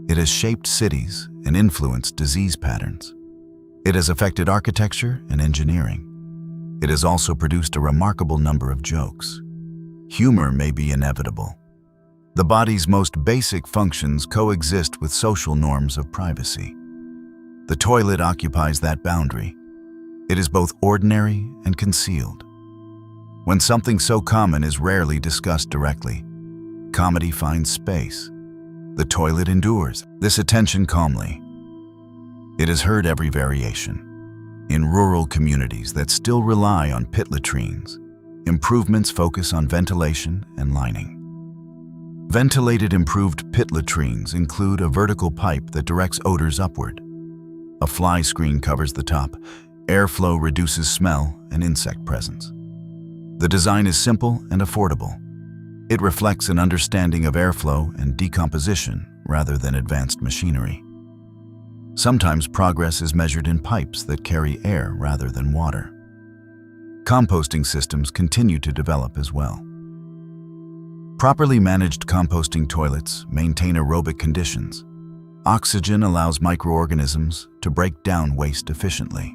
it has shaped cities and influenced disease patterns. It has affected architecture and engineering. It has also produced a remarkable number of jokes. Humor may be inevitable. The body's most basic functions coexist with social norms of privacy. The toilet occupies that boundary. It is both ordinary and concealed. When something so common is rarely discussed directly, comedy finds space. The toilet endures this attention calmly. It has heard every variation. In rural communities that still rely on pit latrines, improvements focus on ventilation and lining. Ventilated improved pit latrines include a vertical pipe that directs odors upward. A fly screen covers the top. Airflow reduces smell and insect presence. The design is simple and affordable. It reflects an understanding of airflow and decomposition rather than advanced machinery. Sometimes progress is measured in pipes that carry air rather than water. Composting systems continue to develop as well. Properly managed composting toilets maintain aerobic conditions. Oxygen allows microorganisms to break down waste efficiently.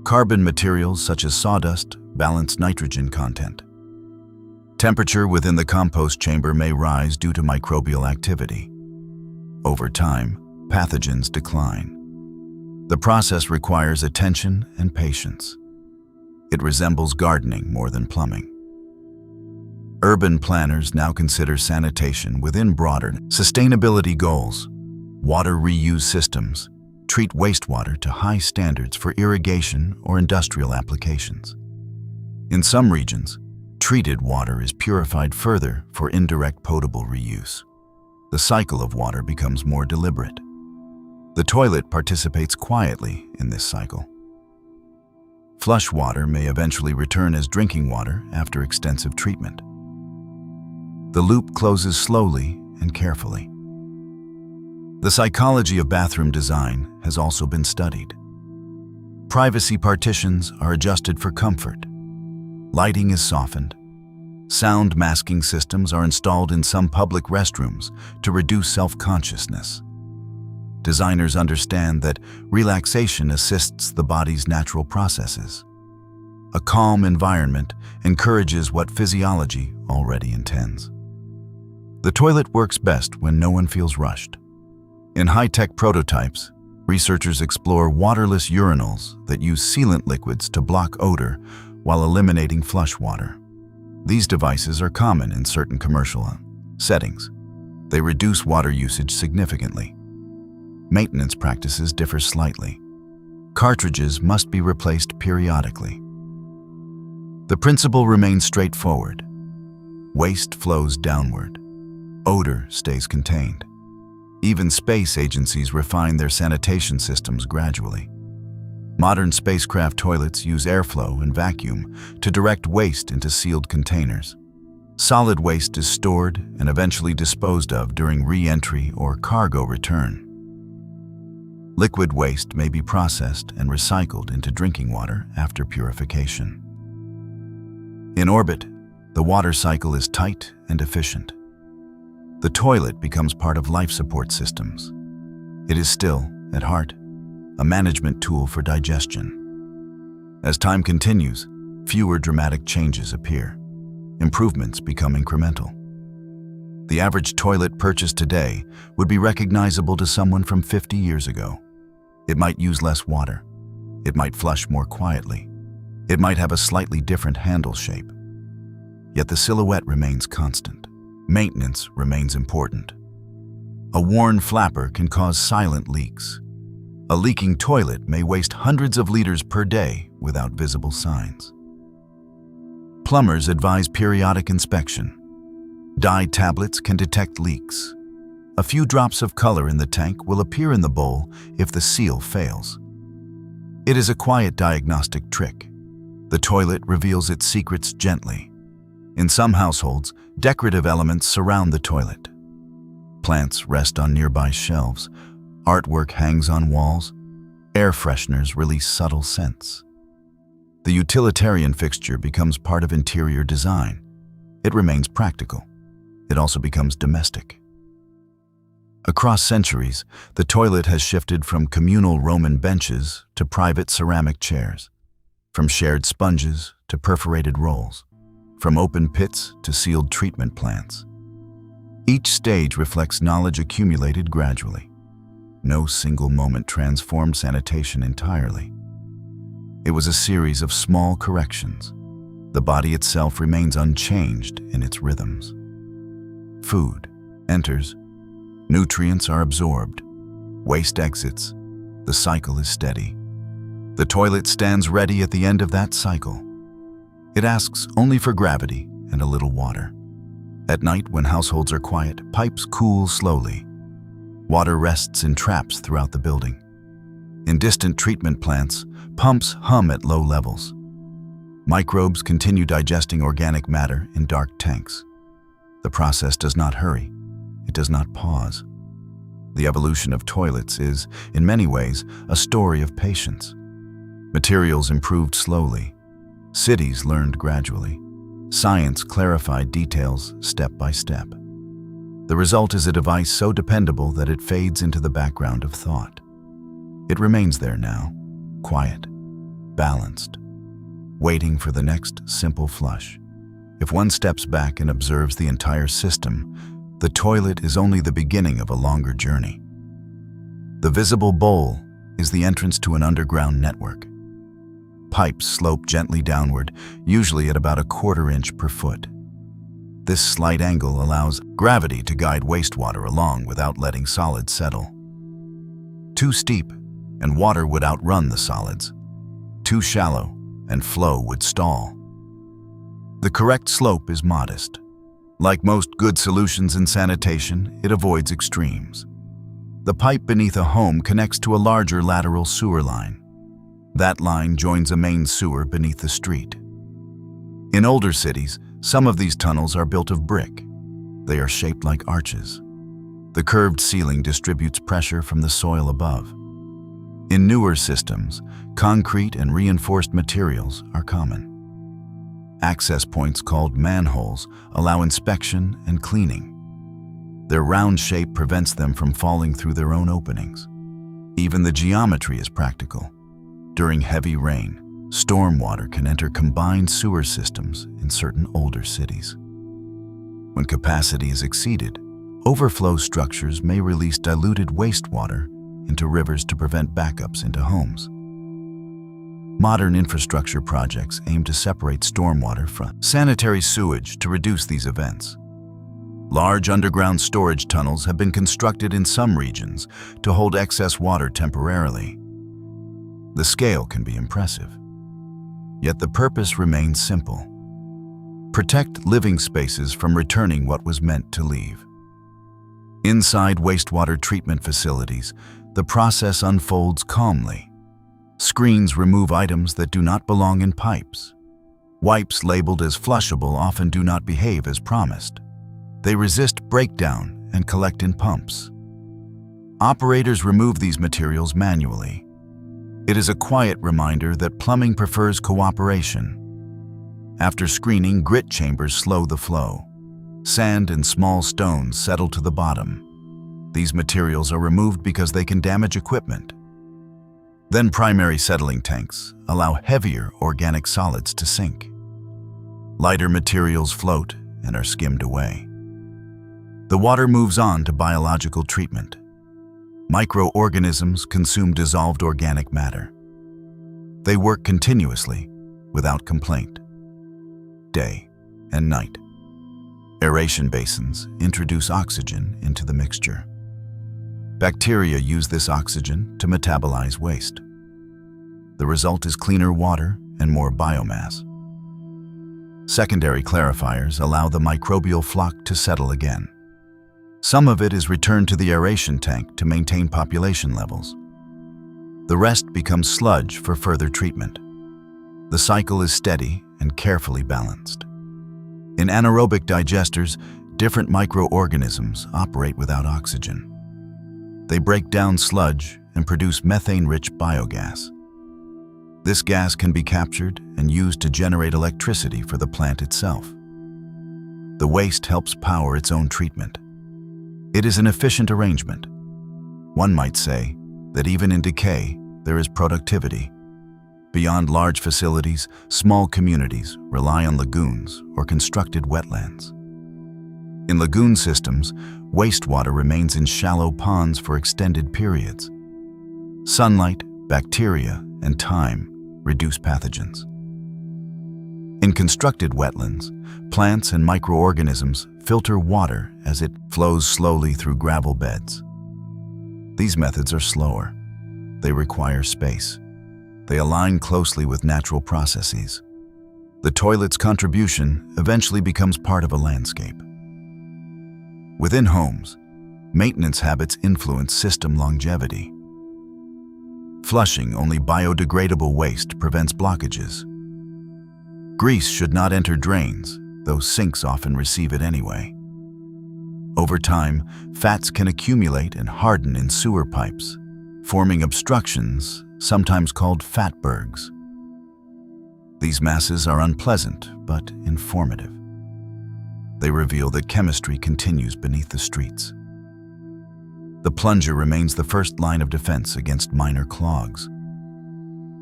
Carbon materials such as sawdust balance nitrogen content. Temperature within the compost chamber may rise due to microbial activity. Over time, pathogens decline. The process requires attention and patience. It resembles gardening more than plumbing. Urban planners now consider sanitation within broader sustainability goals. Water reuse systems treat wastewater to high standards for irrigation or industrial applications. In some regions, treated water is purified further for indirect potable reuse. The cycle of water becomes more deliberate. The toilet participates quietly in this cycle. Flush water may eventually return as drinking water after extensive treatment. The loop closes slowly and carefully. The psychology of bathroom design has also been studied. Privacy partitions are adjusted for comfort. Lighting is softened. Sound masking systems are installed in some public restrooms to reduce self-consciousness. Designers understand that relaxation assists the body's natural processes. A calm environment encourages what physiology already intends. The toilet works best when no one feels rushed. In high-tech prototypes, researchers explore waterless urinals that use sealant liquids to block odor while eliminating flush water. These devices are common in certain commercial settings. They reduce water usage significantly. Maintenance practices differ slightly. Cartridges must be replaced periodically. The principle remains straightforward. Waste flows downward. Odor stays contained. Even space agencies refine their sanitation systems gradually. Modern spacecraft toilets use airflow and vacuum to direct waste into sealed containers. Solid waste is stored and eventually disposed of during re-entry or cargo return. Liquid waste may be processed and recycled into drinking water after purification. In orbit, the water cycle is tight and efficient. The toilet becomes part of life support systems. It is still, at heart, a management tool for digestion. As time continues, fewer dramatic changes appear. Improvements become incremental. The average toilet purchased today would be recognizable to someone from 50 years ago. It might use less water. It might flush more quietly. It might have a slightly different handle shape. Yet the silhouette remains constant. Maintenance remains important. A worn flapper can cause silent leaks. A leaking toilet may waste hundreds of liters per day without visible signs. Plumbers advise periodic inspection. Dye tablets can detect leaks. A few drops of color in the tank will appear in the bowl if the seal fails. It is a quiet diagnostic trick. The toilet reveals its secrets gently. In some households, decorative elements surround the toilet. Plants rest on nearby shelves. Artwork hangs on walls. Air fresheners release subtle scents. The utilitarian fixture becomes part of interior design. It remains practical. It also becomes domestic. Across centuries, the toilet has shifted from communal Roman benches to private ceramic chairs, from shared sponges to perforated rolls, from open pits to sealed treatment plants. Each stage reflects knowledge accumulated gradually. No single moment transformed sanitation entirely. It was a series of small corrections. The body itself remains unchanged in its rhythms. Food enters. Nutrients are absorbed. Waste exits. The cycle is steady. The toilet stands ready at the end of that cycle. It asks only for gravity and a little water. At night, when households are quiet, pipes cool slowly. Water rests in traps throughout the building. In distant treatment plants, pumps hum at low levels. Microbes continue digesting organic matter in dark tanks. The process does not hurry. It does not pause. The evolution of toilets is, in many ways, a story of patience. Materials improved slowly. Cities learned gradually. Science clarified details step by step. The result is a device so dependable that it fades into the background of thought. It remains there now, quiet, balanced, waiting for the next simple flush. If one steps back and observes the entire system, the toilet is only the beginning of a longer journey. The visible bowl is the entrance to an underground network. Pipes slope gently downward, usually at about 1/4 inch per foot. This slight angle allows gravity to guide wastewater along without letting solids settle. Too steep, and water would outrun the solids. Too shallow, and flow would stall. The correct slope is modest. Like most good solutions in sanitation, it avoids extremes. The pipe beneath a home connects to a larger lateral sewer line. That line joins a main sewer beneath the street. In older cities, some of these tunnels are built of brick. They are shaped like arches. The curved ceiling distributes pressure from the soil above. In newer systems, concrete and reinforced materials are common. Access points called manholes allow inspection and cleaning. Their round shape prevents them from falling through their own openings. Even the geometry is practical. During heavy rain, stormwater can enter combined sewer systems in certain older cities. When capacity is exceeded, overflow structures may release diluted wastewater into rivers to prevent backups into homes. Modern infrastructure projects aim to separate stormwater from sanitary sewage to reduce these events. Large underground storage tunnels have been constructed in some regions to hold excess water temporarily. The scale can be impressive, yet the purpose remains simple: protect living spaces from returning what was meant to leave. Inside wastewater treatment facilities, the process unfolds calmly. Screens remove items that do not belong in pipes. Wipes labeled as flushable often do not behave as promised. They resist breakdown and collect in pumps. Operators remove these materials manually. It is a quiet reminder that plumbing prefers cooperation. After screening, grit chambers slow the flow. Sand and small stones settle to the bottom. These materials are removed because they can damage equipment. Then primary settling tanks allow heavier organic solids to sink. Lighter materials float and are skimmed away. The water moves on to biological treatment. Microorganisms consume dissolved organic matter. They work continuously, without complaint, day and night. Aeration basins introduce oxygen into the mixture. Bacteria use this oxygen to metabolize waste. The result is cleaner water and more biomass. Secondary clarifiers allow the microbial flock to settle again. Some of it is returned to the aeration tank to maintain population levels. The rest becomes sludge for further treatment. The cycle is steady and carefully balanced. In anaerobic digesters, different microorganisms operate without oxygen. They break down sludge and produce methane-rich biogas. This gas can be captured and used to generate electricity for the plant itself. The waste helps power its own treatment. It is an efficient arrangement. One might say that even in decay, there is productivity. Beyond large facilities, small communities rely on lagoons or constructed wetlands. In lagoon systems, wastewater remains in shallow ponds for extended periods. Sunlight, bacteria, and time reduce pathogens. In constructed wetlands, plants and microorganisms filter water as it flows slowly through gravel beds. These methods are slower. They require space. They align closely with natural processes. The toilet's contribution eventually becomes part of a landscape. Within homes, maintenance habits influence system longevity. Flushing only biodegradable waste prevents blockages. Grease should not enter drains, though sinks often receive it anyway. Over time, fats can accumulate and harden in sewer pipes, forming obstructions, sometimes called fatbergs. These masses are unpleasant but informative. They reveal that chemistry continues beneath the streets. The plunger remains the first line of defense against minor clogs.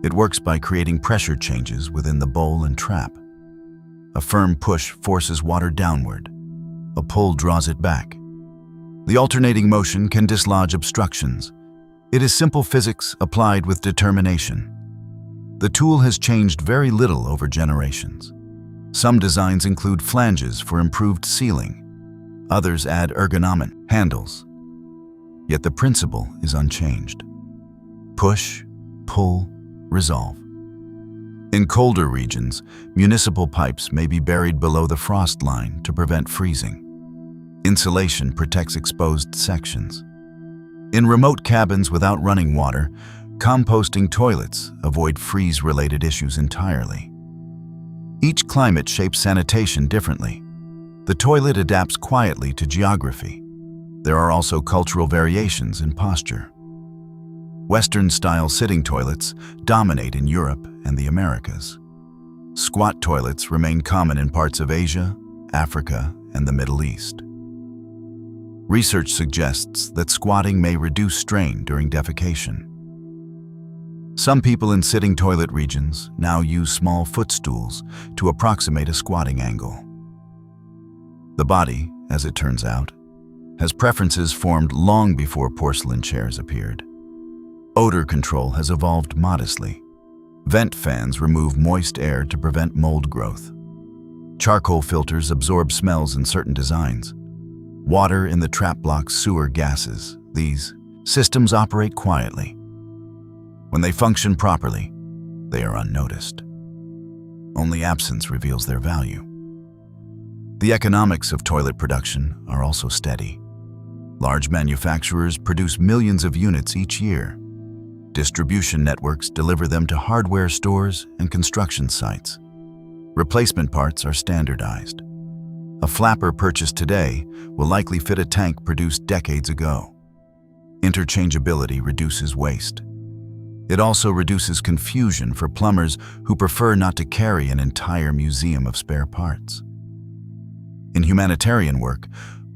It works by creating pressure changes within the bowl and trap. A firm push forces water downward. A pull draws it back. The alternating motion can dislodge obstructions. It is simple physics applied with determination. The tool has changed very little over generations. Some designs include flanges for improved sealing. Others add ergonomic handles. Yet the principle is unchanged. Push, pull, resolve. In colder regions, municipal pipes may be buried below the frost line to prevent freezing. Insulation protects exposed sections. In remote cabins without running water, composting toilets avoid freeze-related issues entirely. Each climate shapes sanitation differently. The toilet adapts quietly to geography. There are also cultural variations in posture. Western-style sitting toilets dominate in Europe and the Americas. Squat toilets remain common in parts of Asia, Africa, and the Middle East. Research suggests that squatting may reduce strain during defecation. Some people in sitting toilet regions now use small footstools to approximate a squatting angle. The body, as it turns out, has preferences formed long before porcelain chairs appeared. Odor control has evolved modestly. Vent fans remove moist air to prevent mold growth. Charcoal filters absorb smells in certain designs. Water in the trap blocks sewer gases. These systems operate quietly. When they function properly, they are unnoticed. Only absence reveals their value. The economics of toilet production are also steady. Large manufacturers produce millions of units each year. Distribution networks deliver them to hardware stores and construction sites. Replacement parts are standardized. A flapper purchased today will likely fit a tank produced decades ago. Interchangeability reduces waste. It also reduces confusion for plumbers who prefer not to carry an entire museum of spare parts. In humanitarian work,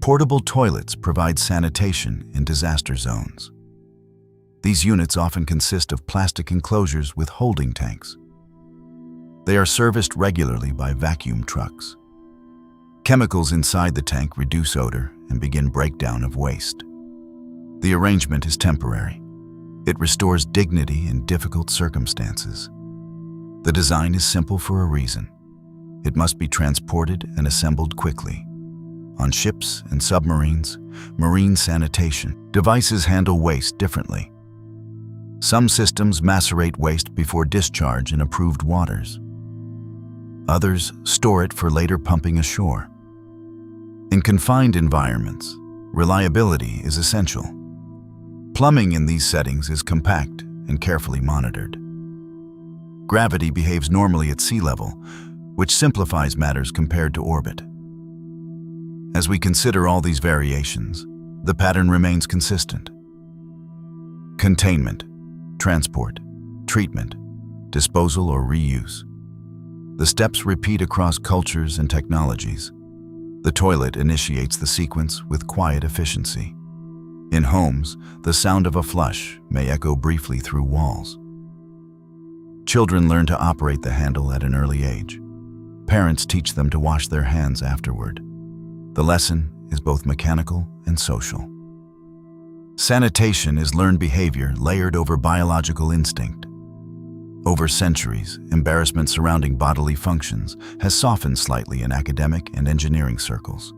portable toilets provide sanitation in disaster zones. These units often consist of plastic enclosures with holding tanks. They are serviced regularly by vacuum trucks. Chemicals inside the tank reduce odor and begin breakdown of waste. The arrangement is temporary. It restores dignity in difficult circumstances. The design is simple for a reason. It must be transported and assembled quickly. On ships and submarines, marine sanitation devices handle waste differently. Some systems macerate waste before discharge in approved waters. Others store it for later pumping ashore. In confined environments, reliability is essential. Plumbing in these settings is compact and carefully monitored. Gravity behaves normally at sea level, which simplifies matters compared to orbit. As we consider all these variations, the pattern remains consistent. Containment, transport, treatment, disposal or reuse. The steps repeat across cultures and technologies. The toilet initiates the sequence with quiet efficiency. In homes, the sound of a flush may echo briefly through walls. Children learn to operate the handle at an early age. Parents teach them to wash their hands afterward. The lesson is both mechanical and social. Sanitation is learned behavior layered over biological instinct. Over centuries, embarrassment surrounding bodily functions has softened slightly in academic and engineering circles.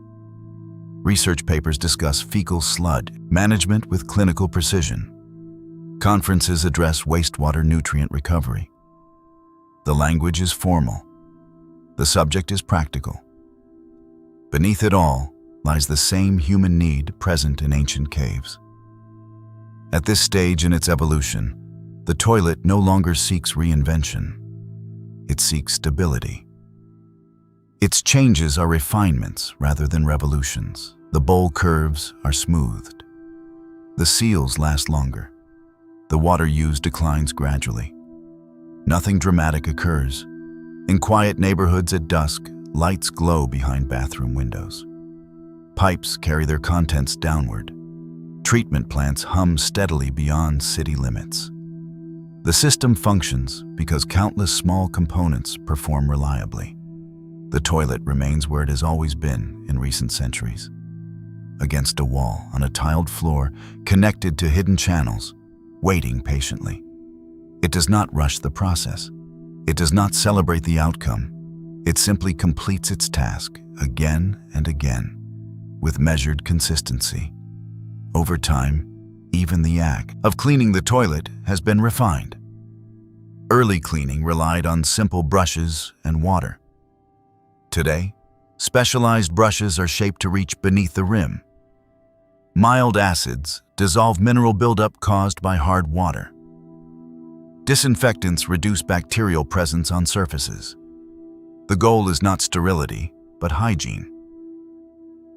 Research papers discuss fecal sludge management with clinical precision. Conferences address wastewater nutrient recovery. The language is formal. The subject is practical. Beneath it all lies the same human need present in ancient caves. At this stage in its evolution, the toilet no longer seeks reinvention. It seeks stability. Its changes are refinements rather than revolutions. The bowl curves are smoothed. The seals last longer. The water used declines gradually. Nothing dramatic occurs. In quiet neighborhoods at dusk, lights glow behind bathroom windows. Pipes carry their contents downward. Treatment plants hum steadily beyond city limits. The system functions because countless small components perform reliably. The toilet remains where it has always been in recent centuries. Against a wall, on a tiled floor, connected to hidden channels, waiting patiently. It does not rush the process. It does not celebrate the outcome. It simply completes its task again and again, with measured consistency. Over time, even the act of cleaning the toilet has been refined. Early cleaning relied on simple brushes and water. Today, specialized brushes are shaped to reach beneath the rim. Mild acids dissolve mineral buildup caused by hard water. Disinfectants reduce bacterial presence on surfaces. The goal is not sterility, but hygiene.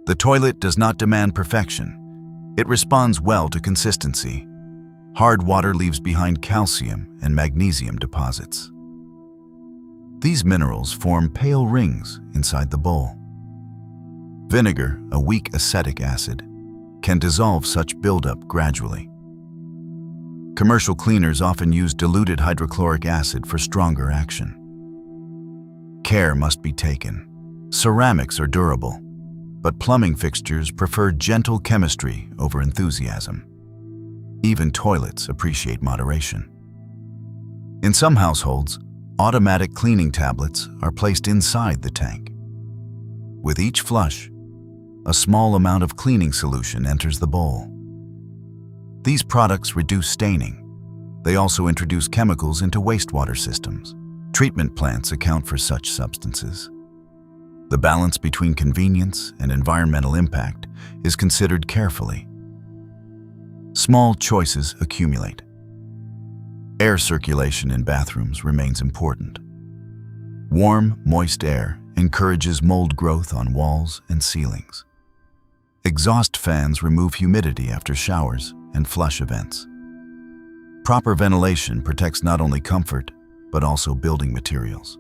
The toilet does not demand perfection. It responds well to consistency. Hard water leaves behind calcium and magnesium deposits. These minerals form pale rings inside the bowl. Vinegar, a weak acetic acid, can dissolve such buildup gradually. Commercial cleaners often use diluted hydrochloric acid for stronger action. Care must be taken. Ceramics are durable, but plumbing fixtures prefer gentle chemistry over enthusiasm. Even toilets appreciate moderation. In some households, automatic cleaning tablets are placed inside the tank. With each flush, a small amount of cleaning solution enters the bowl. These products reduce staining. They also introduce chemicals into wastewater systems. Treatment plants account for such substances. The balance between convenience and environmental impact is considered carefully. Small choices accumulate. Air circulation in bathrooms remains important. Warm, moist air encourages mold growth on walls and ceilings. Exhaust fans remove humidity after showers and flush events. Proper ventilation protects not only comfort, but also building materials.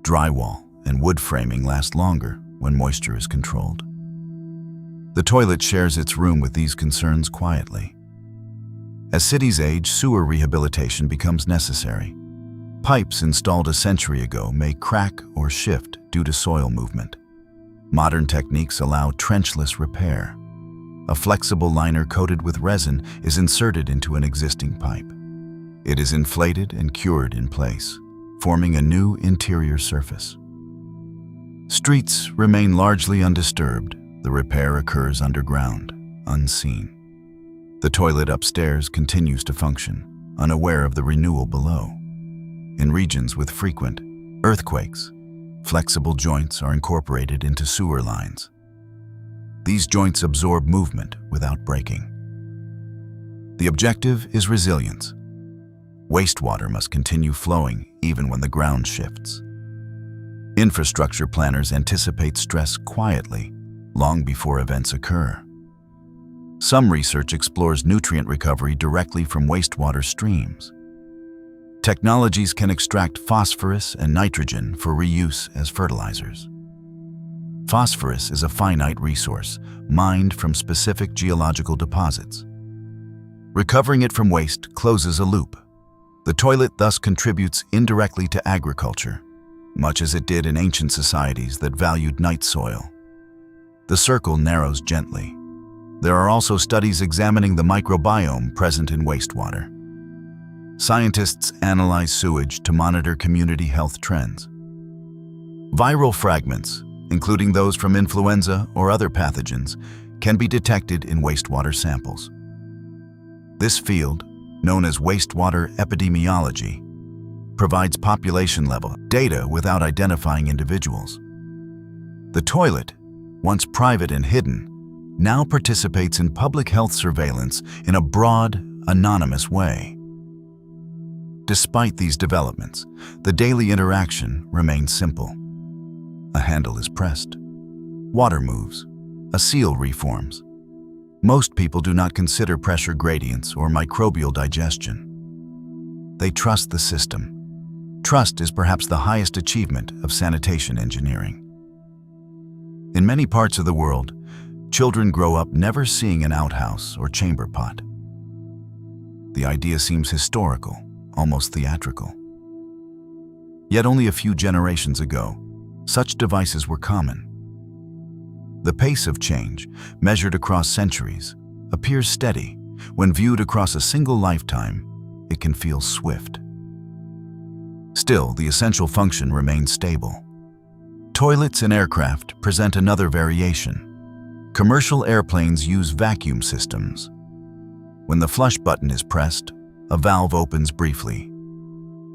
Drywall and wood framing last longer when moisture is controlled. The toilet shares its room with these concerns quietly. As cities age, sewer rehabilitation becomes necessary. Pipes installed a century ago may crack or shift due to soil movement. Modern techniques allow trenchless repair. A flexible liner coated with resin is inserted into an existing pipe. It is inflated and cured in place, forming a new interior surface. Streets remain largely undisturbed. The repair occurs underground, unseen. The toilet upstairs continues to function, unaware of the renewal below. In regions with frequent earthquakes, flexible joints are incorporated into sewer lines. These joints absorb movement without breaking. The objective is resilience. Wastewater must continue flowing even when the ground shifts. Infrastructure planners anticipate stress quietly, long before events occur. Some research explores nutrient recovery directly from wastewater streams. Technologies can extract phosphorus and nitrogen for reuse as fertilizers. Phosphorus is a finite resource, mined from specific geological deposits. Recovering it from waste closes a loop. The toilet thus contributes indirectly to agriculture, much as it did in ancient societies that valued night soil. The circle narrows gently. There are also studies examining the microbiome present in wastewater. Scientists analyze sewage to monitor community health trends. Viral fragments, including those from influenza or other pathogens, can be detected in wastewater samples. This field, known as wastewater epidemiology, provides population-level data without identifying individuals. The toilet, once private and hidden, now participates in public health surveillance in a broad, anonymous way. Despite these developments, the daily interaction remains simple. A handle is pressed. Water moves. A seal reforms. Most people do not consider pressure gradients or microbial digestion. They trust the system. Trust is perhaps the highest achievement of sanitation engineering. In many parts of the world, children grow up never seeing an outhouse or chamber pot. The idea seems historical, almost theatrical. Yet only a few generations ago, such devices were common. The pace of change, measured across centuries, appears steady, when viewed across a single lifetime, it can feel swift. Still, the essential function remains stable. Toilets in aircraft present another variation. Commercial airplanes use vacuum systems. When the flush button is pressed, a valve opens briefly.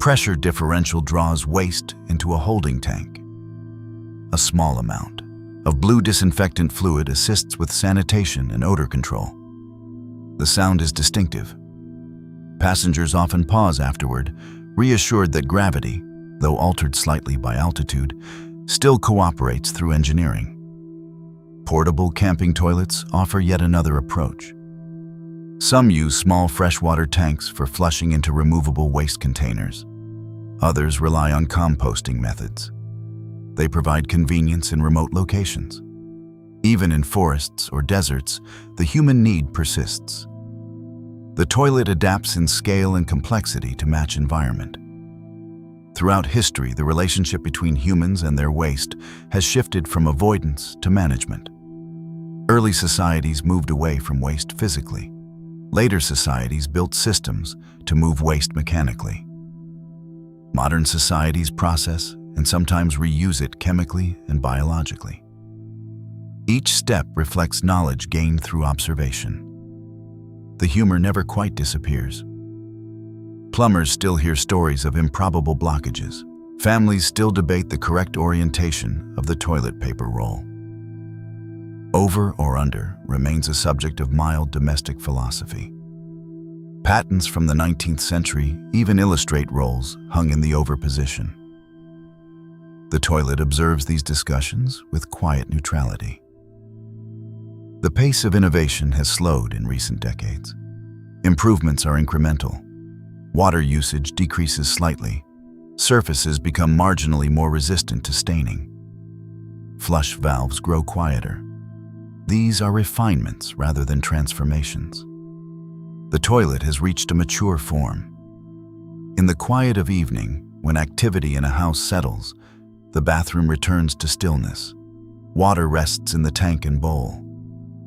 Pressure differential draws waste into a holding tank. A small amount of blue disinfectant fluid assists with sanitation and odor control. The sound is distinctive. Passengers often pause afterward, reassured that gravity, though altered slightly by altitude, still cooperates through engineering. Portable camping toilets offer yet another approach. Some use small freshwater tanks for flushing into removable waste containers. Others rely on composting methods. They provide convenience in remote locations. Even in forests or deserts, the human need persists. The toilet adapts in scale and complexity to match environment. Throughout history, the relationship between humans and their waste has shifted from avoidance to management. Early societies moved away from waste physically. Later societies built systems to move waste mechanically. Modern societies process and sometimes reuse it chemically and biologically. Each step reflects knowledge gained through observation. The humor never quite disappears. Plumbers still hear stories of improbable blockages. Families still debate the correct orientation of the toilet paper roll. Over or under remains a subject of mild domestic philosophy. Patents from the 19th century even illustrate rolls hung in the over position. The toilet observes these discussions with quiet neutrality. The pace of innovation has slowed in recent decades. Improvements are incremental. Water usage decreases slightly. Surfaces become marginally more resistant to staining. Flush valves grow quieter. These are refinements rather than transformations. The toilet has reached a mature form. In the quiet of evening, when activity in a house settles, the bathroom returns to stillness. Water rests in the tank and bowl.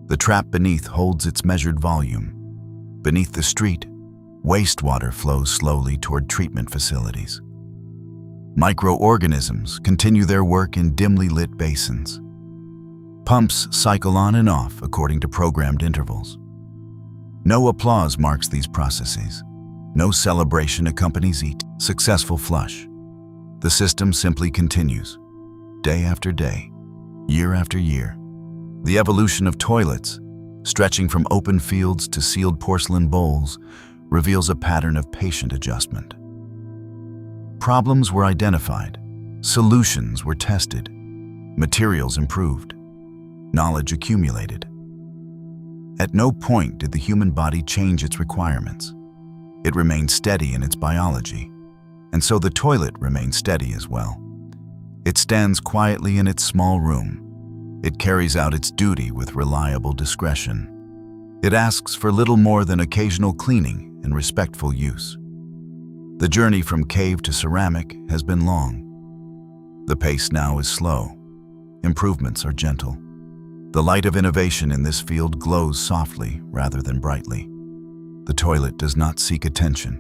The trap beneath holds its measured volume. Beneath the street, wastewater flows slowly toward treatment facilities. Microorganisms continue their work in dimly lit basins. Pumps cycle on and off according to programmed intervals. No applause marks these processes. No celebration accompanies each successful flush. The system simply continues, day after day, year after year. The evolution of toilets, stretching from open fields to sealed porcelain bowls, reveals a pattern of patient adjustment. Problems were identified, solutions were tested, materials improved, knowledge accumulated. At no point did the human body change its requirements. It remained steady in its biology, and so the toilet remained steady as well. It stands quietly in its small room. It carries out its duty with reliable discretion. It asks for little more than occasional cleaning and respectful use. The journey from cave to ceramic has been long. The pace now is slow. Improvements are gentle. The light of innovation in this field glows softly rather than brightly. The toilet does not seek attention.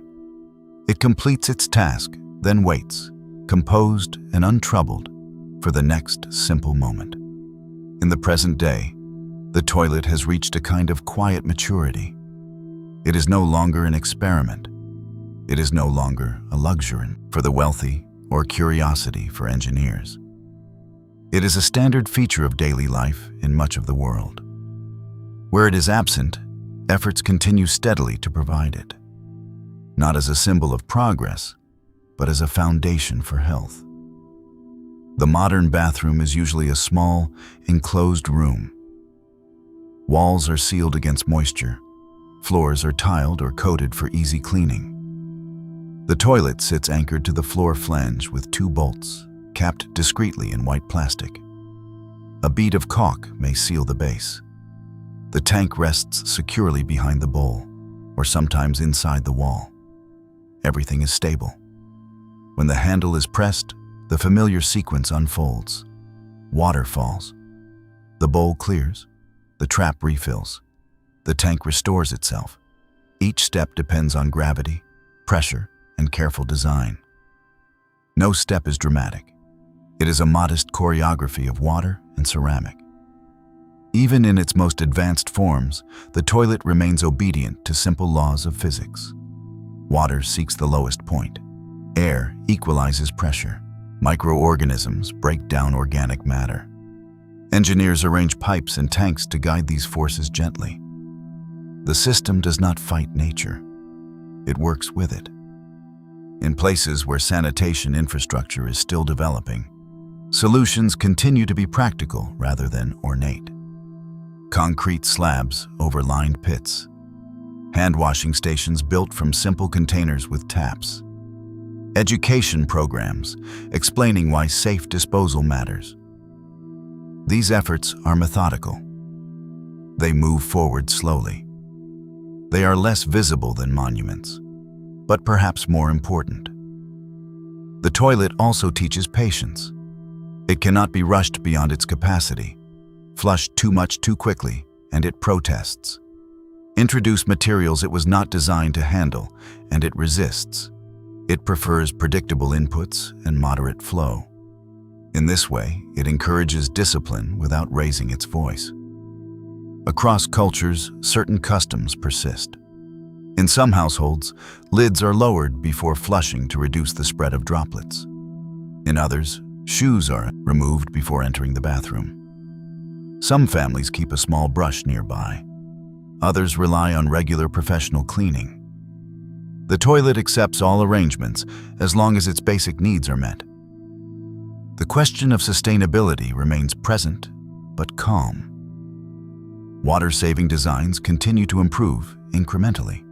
It completes its task, then waits, composed and untroubled, for the next simple moment. In the present day, the toilet has reached a kind of quiet maturity. It is no longer an experiment. It is no longer a luxury for the wealthy or curiosity for engineers. It is a standard feature of daily life in much of the world. Where it is absent, efforts continue steadily to provide it, not as a symbol of progress, but as a foundation for health. The modern bathroom is usually a small, enclosed room. Walls are sealed against moisture. Floors are tiled or coated for easy cleaning. The toilet sits anchored to the floor flange with two bolts, capped discreetly in white plastic. A bead of caulk may seal the base. The tank rests securely behind the bowl, or sometimes inside the wall. Everything is stable. When the handle is pressed, the familiar sequence unfolds. Water falls. The bowl clears. The trap refills. The tank restores itself. Each step depends on gravity, pressure, and careful design. No step is dramatic. It is a modest choreography of water and ceramic. Even in its most advanced forms, the toilet remains obedient to simple laws of physics. Water seeks the lowest point. Air equalizes pressure. Microorganisms break down organic matter. Engineers arrange pipes and tanks to guide these forces gently. The system does not fight nature. It works with it. In places where sanitation infrastructure is still developing, solutions continue to be practical rather than ornate. Concrete slabs over lined pits. Hand-washing stations built from simple containers with taps. Education programs explaining why safe disposal matters. These efforts are methodical. They move forward slowly. They are less visible than monuments, but perhaps more important. The toilet also teaches patience. It cannot be rushed beyond its capacity. Flush too much too quickly, and it protests. Introduce materials it was not designed to handle, and it resists. It prefers predictable inputs and moderate flow. In this way, it encourages discipline without raising its voice. Across cultures, certain customs persist. In some households, lids are lowered before flushing to reduce the spread of droplets. In others, shoes are removed before entering the bathroom. Some families keep a small brush nearby. Others rely on regular professional cleaning. The toilet accepts all arrangements as long as its basic needs are met. The question of sustainability remains present, but calm. Water-saving designs continue to improve incrementally.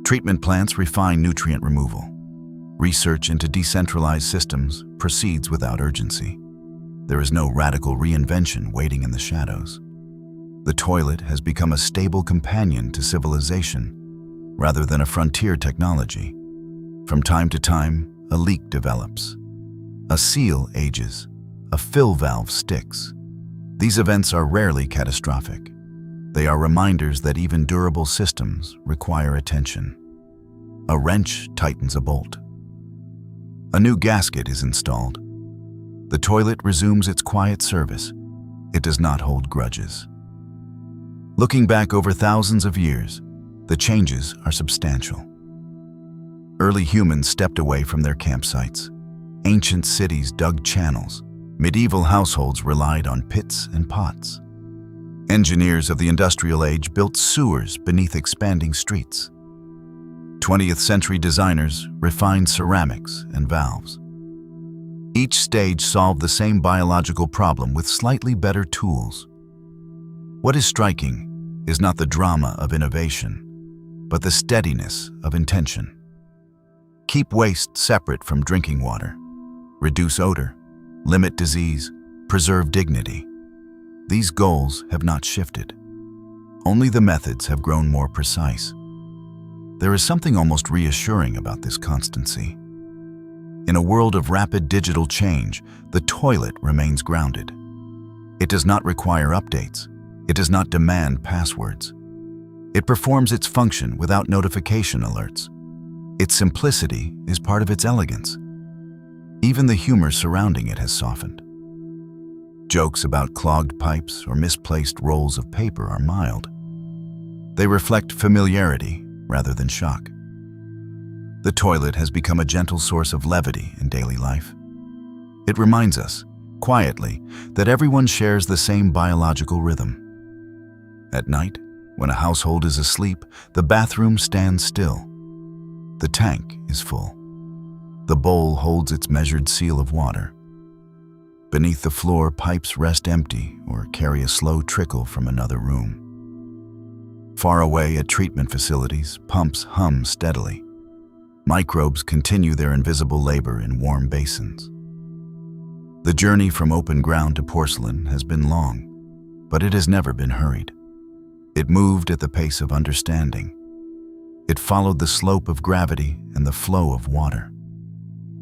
Treatment plants refine nutrient removal. Research into decentralized systems proceeds without urgency. There is no radical reinvention waiting in the shadows. The toilet has become a stable companion to civilization rather than a frontier technology. From time to time, a leak develops. A seal ages. A fill valve sticks. These events are rarely catastrophic. They are reminders that even durable systems require attention. A wrench tightens a bolt. A new gasket is installed. The toilet resumes its quiet service. It does not hold grudges. Looking back over thousands of years, the changes are substantial. Early humans stepped away from their campsites. Ancient cities dug channels. Medieval households relied on pits and pots. Engineers of the industrial age built sewers beneath expanding streets. 20th century designers refined ceramics and valves. Each stage solved the same biological problem with slightly better tools. What is striking is not the drama of innovation, but the steadiness of intention. Keep waste separate from drinking water. Reduce odor. Limit disease. Preserve dignity. These goals have not shifted. Only the methods have grown more precise. There is something almost reassuring about this constancy. In a world of rapid digital change, the toilet remains grounded. It does not require updates. It does not demand passwords. It performs its function without notification alerts. Its simplicity is part of its elegance. Even the humor surrounding it has softened. Jokes about clogged pipes or misplaced rolls of paper are mild. They reflect familiarity rather than shock. The toilet has become a gentle source of levity in daily life. It reminds us, quietly, that everyone shares the same biological rhythm. At night, when a household is asleep, the bathroom stands still. The tank is full. The bowl holds its measured seal of water. Beneath the floor, pipes rest empty or carry a slow trickle from another room. Far away at treatment facilities, pumps hum steadily. Microbes continue their invisible labor in warm basins. The journey from open ground to porcelain has been long, but it has never been hurried. It moved at the pace of understanding. It followed the slope of gravity and the flow of water.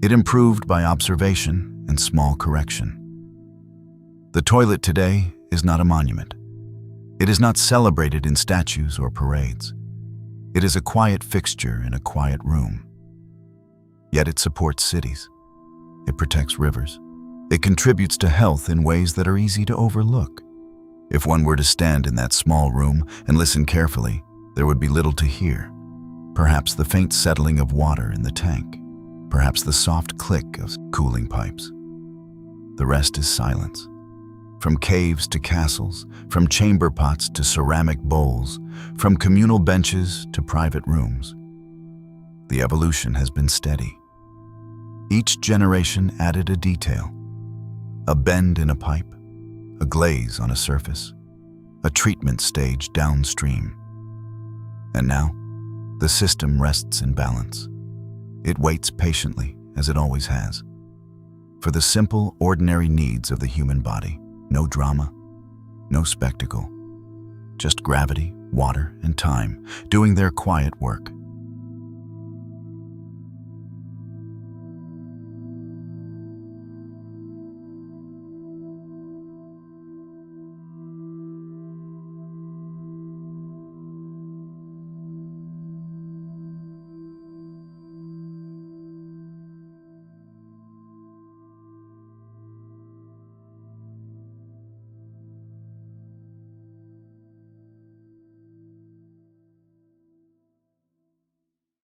It improved by observation and small correction. The toilet today is not a monument. It is not celebrated in statues or parades. It is a quiet fixture in a quiet room. Yet it supports cities. It protects rivers. It contributes to health in ways that are easy to overlook. If one were to stand in that small room and listen carefully, there would be little to hear. Perhaps the faint settling of water in the tank. Perhaps the soft click of cooling pipes. The rest is silence. From caves to castles, from chamber pots to ceramic bowls, from communal benches to private rooms. The evolution has been steady. Each generation added a detail. A bend in a pipe, a glaze on a surface, a treatment stage downstream. And now, the system rests in balance. It waits patiently, as it always has, for the simple, ordinary needs of the human body. No drama, no spectacle, just gravity, water, and time doing their quiet work.